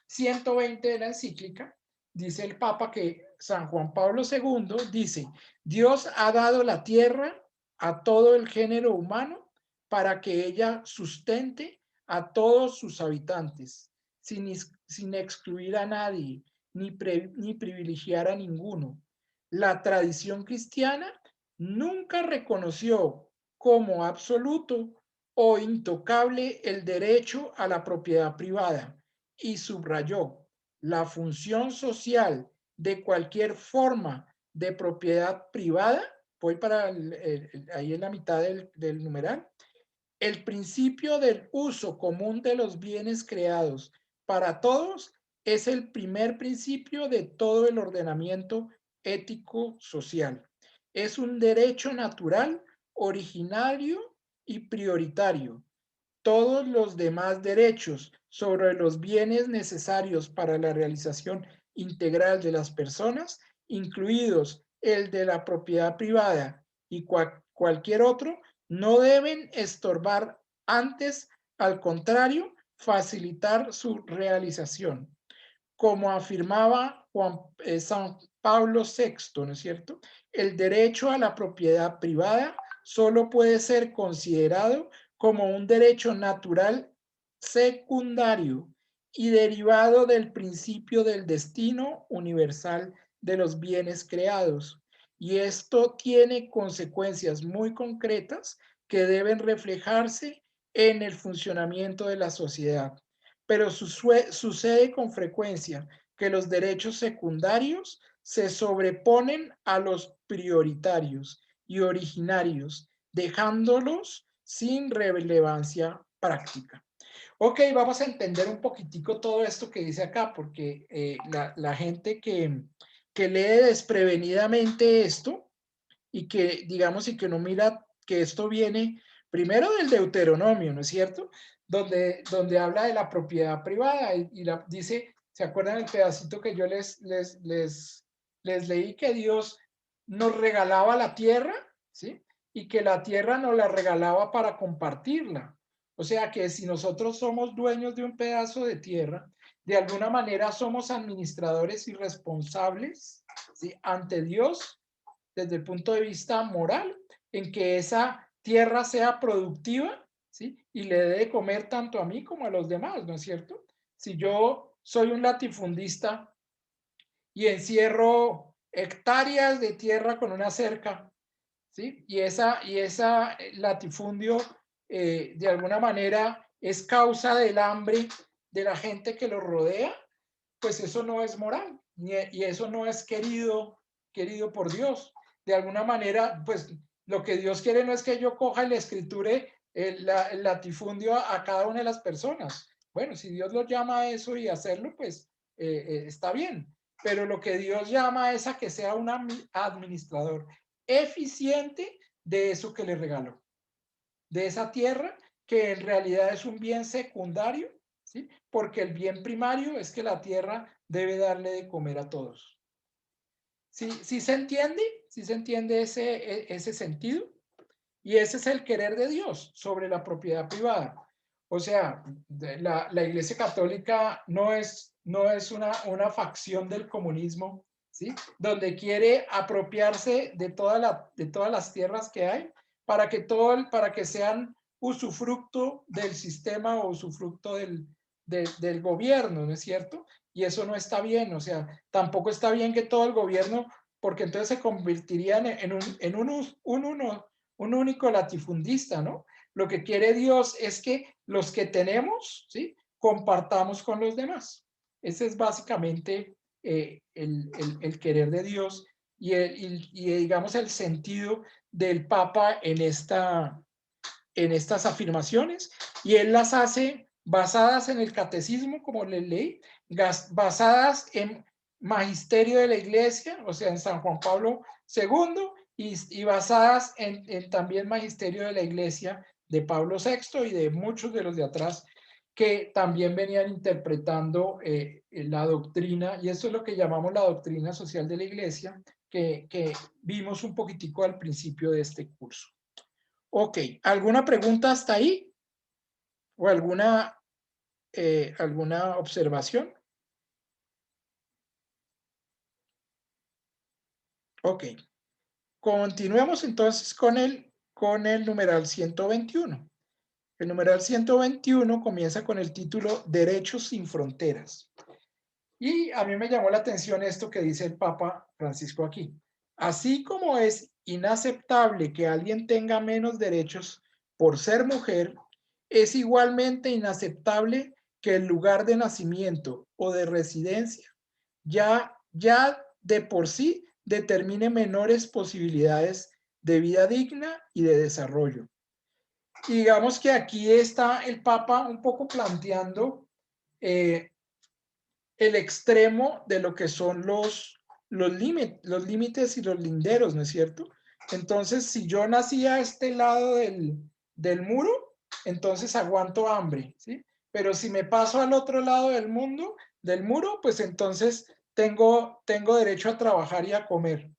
120 de la encíclica, dice el Papa que San Juan Pablo II dice: Dios ha dado la tierra a todo el género humano para que ella sustente a todos sus habitantes, sin excluir a nadie, ni privilegiar a ninguno. La tradición cristiana nunca reconoció como absoluto o intocable el derecho a la propiedad privada, y subrayó: la función social de cualquier forma de propiedad privada, voy para ahí en la mitad del numeral, el principio del uso común de los bienes creados para todos es el primer principio de todo el ordenamiento ético social. Es un derecho natural, originario y prioritario. Todos los demás derechos sobre los bienes necesarios para la realización integral de las personas, incluidos el de la propiedad privada y cualquier otro, no deben estorbar, antes, al contrario, facilitar su realización. Como afirmaba San Pablo VI, ¿no es cierto? El derecho a la propiedad privada solo puede ser considerado como un derecho natural secundario y derivado del principio del destino universal de los bienes creados. Y esto tiene consecuencias muy concretas que deben reflejarse en el funcionamiento de la sociedad. Pero sucede con frecuencia que los derechos secundarios se sobreponen a los prioritarios y originarios, dejándolos sin relevancia práctica. Ok, vamos a entender un poquitico todo esto que dice acá, porque la gente que lee desprevenidamente esto y que, digamos, y que no mira que esto viene primero del Deuteronomio, ¿no es cierto? Donde habla de la propiedad privada y dice, ¿se acuerdan el pedacito que yo les leí que Dios nos regalaba la tierra, ¿sí? Y que la tierra nos la regalaba para compartirla. O sea que si nosotros somos dueños de un pedazo de tierra, de alguna manera somos administradores y responsables, ¿sí? Ante Dios desde el punto de vista moral, en que esa tierra sea productiva, ¿sí? Y le dé de comer tanto a mí como a los demás, ¿no es cierto? Si yo soy un latifundista y encierro hectáreas de tierra con una cerca, ¿sí? Y esa latifundio de alguna manera es causa del hambre de la gente que lo rodea, pues eso no es moral y eso no es querido por Dios. De alguna manera, pues lo que Dios quiere no es que yo coja y le escriture el latifundio a cada una de las personas. Bueno, si Dios lo llama a eso y hacerlo, pues está bien. Pero lo que Dios llama es a que sea un administrador eficiente de eso que le regaló, de esa tierra que en realidad es un bien secundario, ¿sí? Porque el bien primario es que la tierra debe darle de comer a todos. ¿Sí se entiende? ¿Sí se entiende ese sentido? Y ese es el querer de Dios sobre la propiedad privada. O sea, la Iglesia Católica no es una facción del comunismo, ¿sí? Donde quiere apropiarse de todas las tierras que hay para que sean usufructo del sistema o usufructo del gobierno, ¿no es cierto? Y eso no está bien, o sea, tampoco está bien que todo el gobierno, porque entonces se convertirían en un único latifundista, ¿no? Lo que quiere Dios es que los que tenemos, ¿sí? Compartamos con los demás. Ese es básicamente el querer de Dios y digamos el sentido del Papa en estas afirmaciones, y él las hace basadas en el catecismo, como les leí, basadas en magisterio de la Iglesia, o sea, en San Juan Pablo II, y basadas en también magisterio de la Iglesia de Pablo VI y de muchos de los de atrás que también venían interpretando la doctrina, y eso es lo que llamamos la doctrina social de la Iglesia, que vimos un poquitico al principio de este curso. Ok, ¿alguna pregunta hasta ahí? ¿O alguna observación? Ok, continuemos entonces con el numeral 121. El numeral 121 comienza con el título Derechos sin fronteras. Y a mí me llamó la atención esto que dice el Papa Francisco aquí. Así como es inaceptable que alguien tenga menos derechos por ser mujer, es igualmente inaceptable que el lugar de nacimiento o de residencia ya de por sí determine menores posibilidades de vida digna y de desarrollo. Y digamos que aquí está el Papa un poco planteando el extremo de lo que son los límites y los linderos, ¿no es cierto? Entonces, si yo nací a este lado del muro, entonces aguanto hambre, ¿sí? Pero si me paso al otro lado del muro, pues entonces tengo derecho a trabajar y a comer.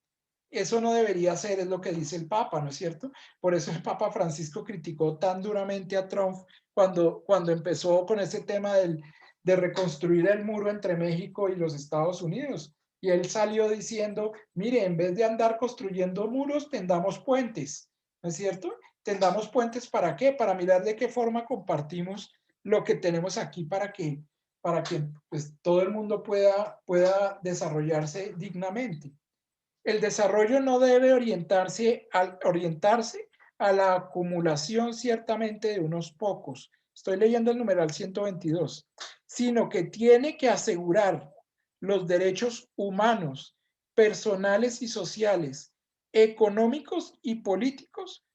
Eso no debería ser, es lo que dice el Papa, ¿no es cierto? Por eso el Papa Francisco criticó tan duramente a Trump cuando empezó con ese tema de reconstruir el muro entre México y los Estados Unidos. Y él salió diciendo, mire, en vez de andar construyendo muros, tendamos puentes, ¿no es cierto? Tendamos puentes ¿para qué? Para mirar de qué forma compartimos lo que tenemos aquí para que pues, todo el mundo pueda desarrollarse dignamente. El desarrollo no debe orientarse a la acumulación ciertamente de unos pocos. Estoy leyendo el numeral 122, sino que tiene que asegurar los derechos humanos, personales y sociales, económicos y políticos,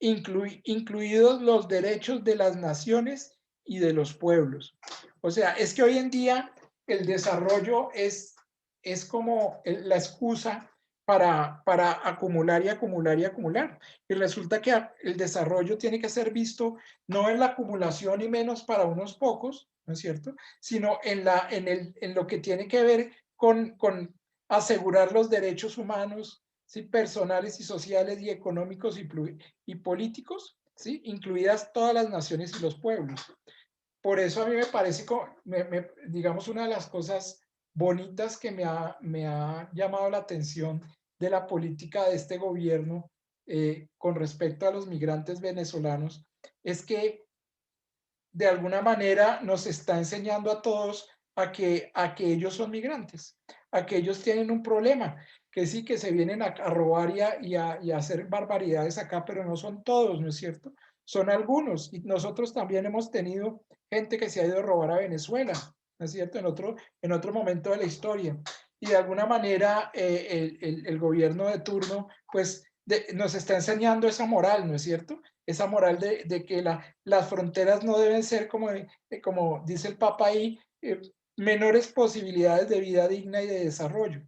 incluidos los derechos de las naciones y de los pueblos. O sea, es que hoy en día el desarrollo es como la excusa para acumular y acumular y acumular. Y resulta que el desarrollo tiene que ser visto no en la acumulación y menos para unos pocos, ¿no es cierto? Sino en lo que tiene que ver con asegurar los derechos humanos, ¿sí? Personales y sociales y económicos y políticos, ¿sí? Incluidas todas las naciones y los pueblos. Por eso a mí me parece, digamos, una de las cosas bonitas que me ha llamado la atención de la política de este gobierno con respecto a los migrantes venezolanos, es que de alguna manera nos está enseñando a todos a que ellos son migrantes, a que ellos tienen un problema, que sí que se vienen a robar y a hacer barbaridades acá, pero no son todos, ¿no es cierto? Son algunos, y nosotros también hemos tenido gente que se ha ido a robar a Venezuela, ¿no es cierto? En otro momento de la historia. Y de alguna manera el gobierno de turno, pues, nos está enseñando esa moral, ¿no es cierto? Esa moral de que las fronteras no deben ser, como dice el Papa ahí, menores posibilidades de vida digna y de desarrollo.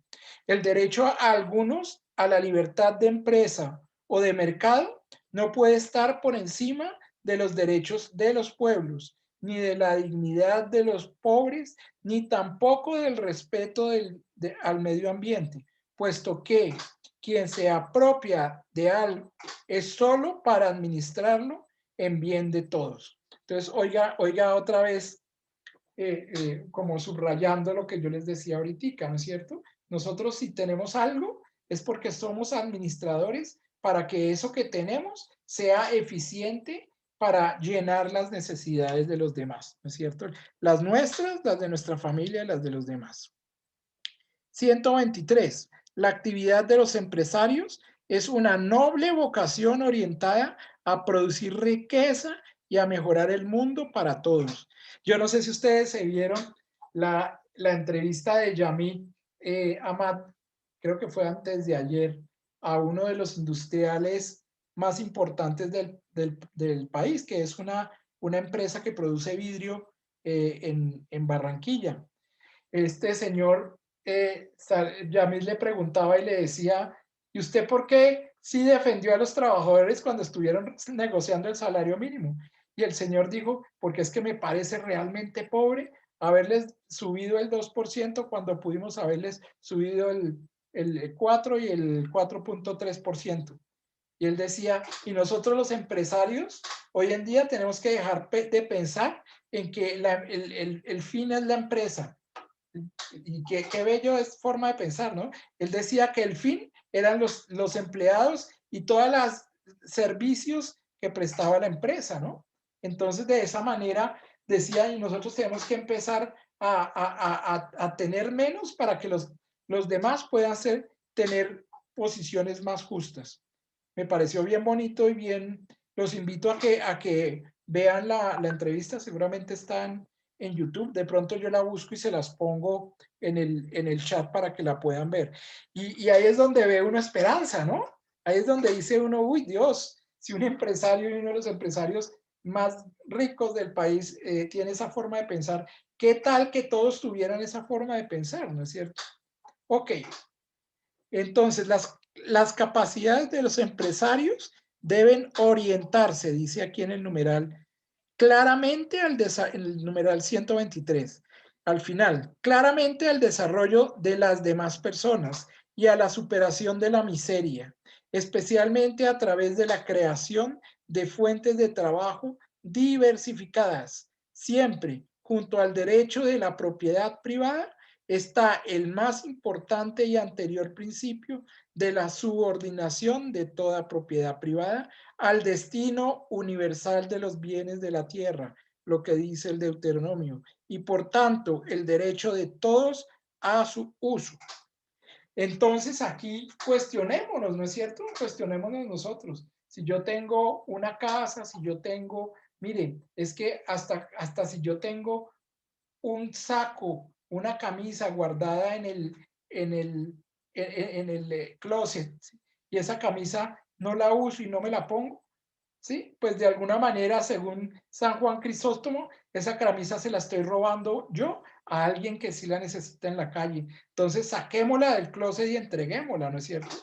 El derecho a algunos a la libertad de empresa o de mercado no puede estar por encima de los derechos de los pueblos, ni de la dignidad de los pobres, ni tampoco del respeto al medio ambiente, puesto que quien se apropia de algo es solo para administrarlo en bien de todos. Entonces, oiga otra vez, como subrayando lo que yo les decía ahorita, ¿no es cierto? Nosotros si tenemos algo es porque somos administradores para que eso que tenemos sea eficiente para llenar las necesidades de los demás, ¿no es cierto? Las nuestras, las de nuestra familia, las de los demás. 123. La actividad de los empresarios es una noble vocación orientada a producir riqueza y a mejorar el mundo para todos. Yo no sé si ustedes se vieron la entrevista de Yamil Ahmad, creo que fue antes de ayer, a uno de los industriales más importantes del país, que es una empresa que produce vidrio en Barranquilla. Este señor, Yamil le preguntaba y le decía, ¿y usted por qué sí defendió a los trabajadores cuando estuvieron negociando el salario mínimo? Y el señor dijo, porque es que me parece realmente pobre haberles subido el 2% cuando pudimos haberles subido el 4 y el 4.3%. Y él decía, y nosotros los empresarios hoy en día tenemos que dejar de pensar en que el fin es la empresa. Y qué bello es forma de pensar, ¿no? Él decía que el fin eran los empleados y todos los servicios que prestaba la empresa, ¿no? Entonces, de esa manera, decía, y nosotros tenemos que empezar a tener menos para que los demás puedan tener posiciones más justas. Me pareció bien bonito y bien, los invito a que vean la entrevista, seguramente están en YouTube, de pronto yo la busco y se las pongo en el chat para que la puedan ver. Y ahí es donde ve uno esperanza, ¿no? Ahí es donde dice uno, uy, Dios, si un empresario y uno de los empresarios más ricos del país tiene esa forma de pensar, ¿qué tal que todos tuvieran esa forma de pensar, no es cierto? Ok, entonces las capacidades de los empresarios deben orientarse, dice aquí en el numeral, claramente el numeral 123, al final, claramente al desarrollo de las demás personas y a la superación de la miseria, especialmente a través de la creación de fuentes de trabajo diversificadas. Siempre, junto al derecho de la propiedad privada, está el más importante y anterior principio de la subordinación de toda propiedad privada al destino universal de los bienes de la tierra, lo que dice el Deuteronomio, y por tanto el derecho de todos a su uso. Entonces aquí cuestionémonos, ¿no es cierto? Cuestionémonos nosotros. Si yo tengo una casa, si yo tengo, miren, es que hasta si yo tengo un saco, una camisa guardada en el closet, ¿sí? Y esa camisa no la uso y no me la pongo, ¿sí? Pues de alguna manera, según San Juan Crisóstomo, esa camisa se la estoy robando yo a alguien que sí la necesita en la calle. Entonces, saquémosla del closet y entreguémosla, ¿no es cierto?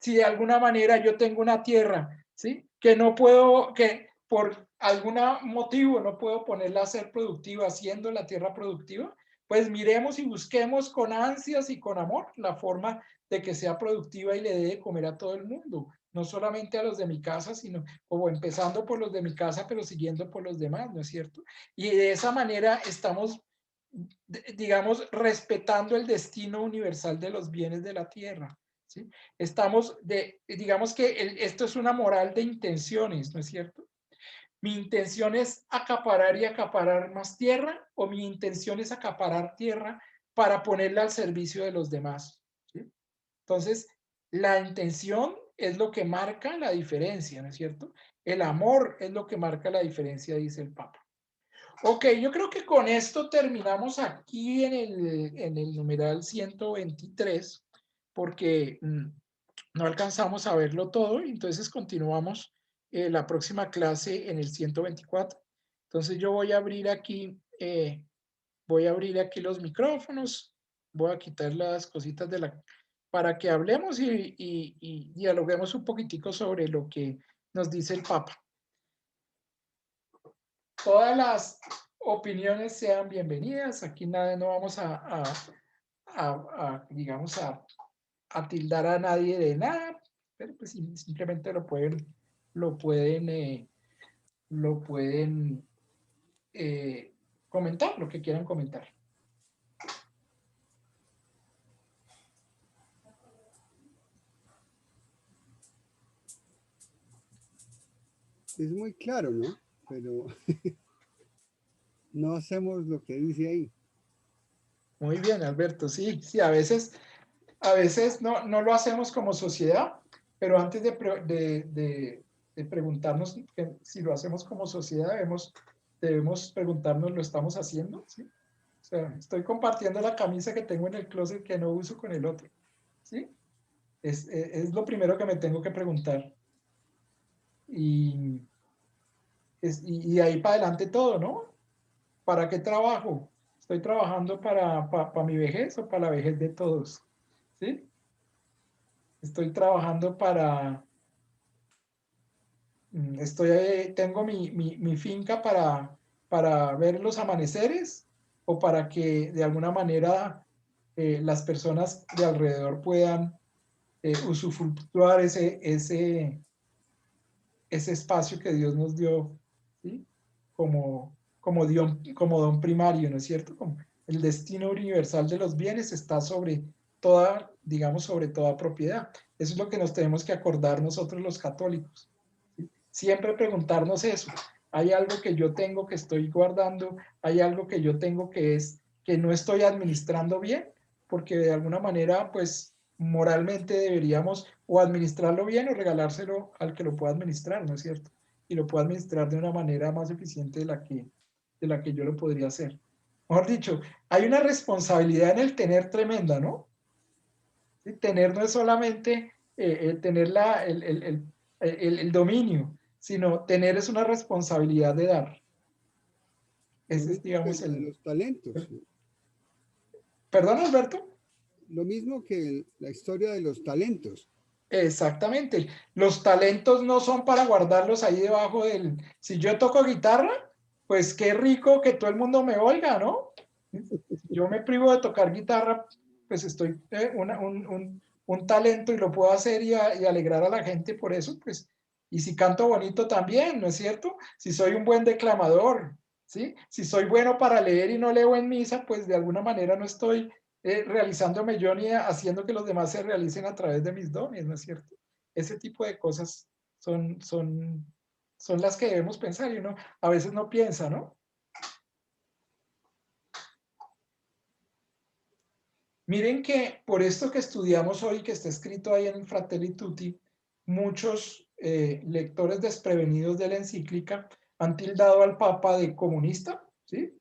Si de alguna manera yo tengo una tierra, ¿sí? Que no puedo, que por algún motivo no puedo ponerla a ser productiva, haciendo la tierra productiva, pues miremos y busquemos con ansias y con amor la forma de que sea productiva y le dé de comer a todo el mundo, no solamente a los de mi casa, sino o empezando por los de mi casa, pero siguiendo por los demás, ¿no es cierto? Y de esa manera estamos, digamos, respetando el destino universal de los bienes de la tierra, ¿sí? Estamos, digamos que esto es una moral de intenciones, ¿no es cierto? ¿Mi intención es acaparar y acaparar más tierra o mi intención es acaparar tierra para ponerla al servicio de los demás? ¿Sí? Entonces, la intención es lo que marca la diferencia, ¿no es cierto? El amor es lo que marca la diferencia, dice el Papa. Ok, yo creo que con esto terminamos aquí en el numeral 123, porque no alcanzamos a verlo todo, entonces continuamos la próxima clase en el 124. Entonces yo voy a abrir aquí los micrófonos, voy a quitar las cositas para que hablemos y dialoguemos un poquitico sobre lo que nos dice el Papa. Todas las opiniones sean bienvenidas. Aquí nada, no vamos digamos, a tildar a nadie de nada, pero pues simplemente lo pueden comentar, lo que quieran comentar. Es muy claro, ¿no? Pero no hacemos lo que dice ahí. Muy bien, Alberto. Sí, sí, a veces no lo hacemos como sociedad, pero antes de preguntarnos si lo hacemos como sociedad, debemos preguntarnos, ¿lo estamos haciendo? ¿Sí? O sea, estoy compartiendo la camisa que tengo en el closet que no uso con el otro. ¿Sí? Es lo primero que me tengo que preguntar. Y de ahí para adelante todo, ¿no? ¿Para qué trabajo? ¿Estoy trabajando para mi vejez o para la vejez de todos? ¿Sí? Estoy trabajando tengo mi finca para ver los amaneceres o para que de alguna manera las personas de alrededor puedan usufructuar ese espacio que Dios nos dio, ¿sí? Como don primario, ¿no es cierto? Como el destino universal de los bienes está sobre toda, digamos, sobre toda propiedad. Eso es lo que nos tenemos que acordar nosotros los católicos, ¿sí? Siempre preguntarnos eso. ¿Hay algo que yo tengo que estoy guardando? ¿Hay algo que yo tengo que no estoy administrando bien? Porque de alguna manera, pues, moralmente deberíamos o administrarlo bien o regalárselo al que lo pueda administrar, ¿no es cierto? Y lo pueda administrar de una manera más eficiente de la que yo lo podría hacer. Mejor dicho, hay una responsabilidad en el tener tremenda, ¿no? ¿Sí? Tener no es solamente tener el dominio, sino tener es una responsabilidad de dar. Lo Ese es, mismo que digamos, lo de los talentos. ¿Perdón, Alberto? Lo mismo que la historia de los talentos. Exactamente. Los talentos no son para guardarlos ahí debajo del... Si yo toco guitarra, pues qué rico que todo el mundo me oiga, ¿no? Si yo me privo de tocar guitarra, pues estoy un talento y lo puedo hacer y alegrar a la gente por eso, pues. Y si canto bonito también, ¿no es cierto? Si soy un buen declamador, ¿sí? Si soy bueno para leer y no leo en misa, pues de alguna manera no estoy realizándome yo ni haciendo que los demás se realicen a través de mis dones, ¿no es cierto? Ese tipo de cosas son las que debemos pensar y uno a veces no piensa, ¿no? Miren que por esto que estudiamos hoy, que está escrito ahí en Fratelli Tutti, muchos lectores desprevenidos de la encíclica han tildado al Papa de comunista, ¿sí?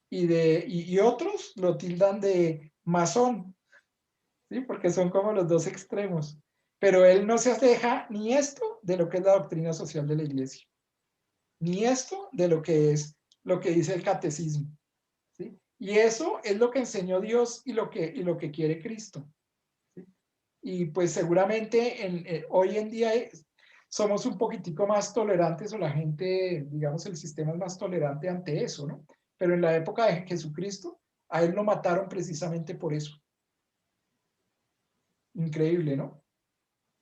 Y otros lo tildan de masón, ¿sí? Porque son como los dos extremos. Pero él no se aleja ni esto de lo que es la doctrina social de la Iglesia, ni esto de lo que es lo que dice el catecismo, ¿sí? Y eso es lo que enseñó Dios y lo que quiere Cristo, ¿sí? Y pues seguramente hoy en día somos un poquitico más tolerantes, o la gente, digamos, el sistema es más tolerante ante eso, ¿no? Pero en la época de Jesucristo, a él lo mataron precisamente por eso. Increíble, ¿no?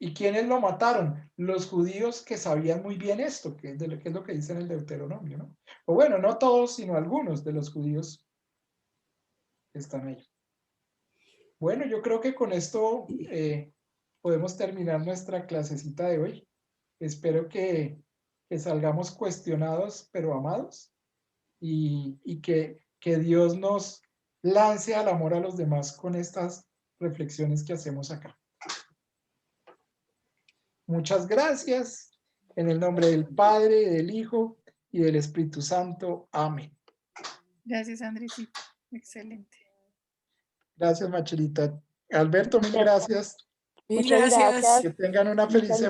¿Y quiénes lo mataron? Los judíos que sabían muy bien esto, que es lo que dice en el Deuteronomio, ¿no? O bueno, no todos, sino algunos de los judíos que están ahí. Bueno, yo creo que con esto podemos terminar nuestra clasecita de hoy. Espero que salgamos cuestionados, pero amados, y que Dios nos lance al amor a los demás con estas reflexiones que hacemos acá. Muchas gracias. En el nombre del Padre, del Hijo y del Espíritu Santo. Amén. Gracias, Andresito. Excelente. Gracias, Machelita. Alberto, mil gracias. Muchas gracias. Que tengan una feliz semana.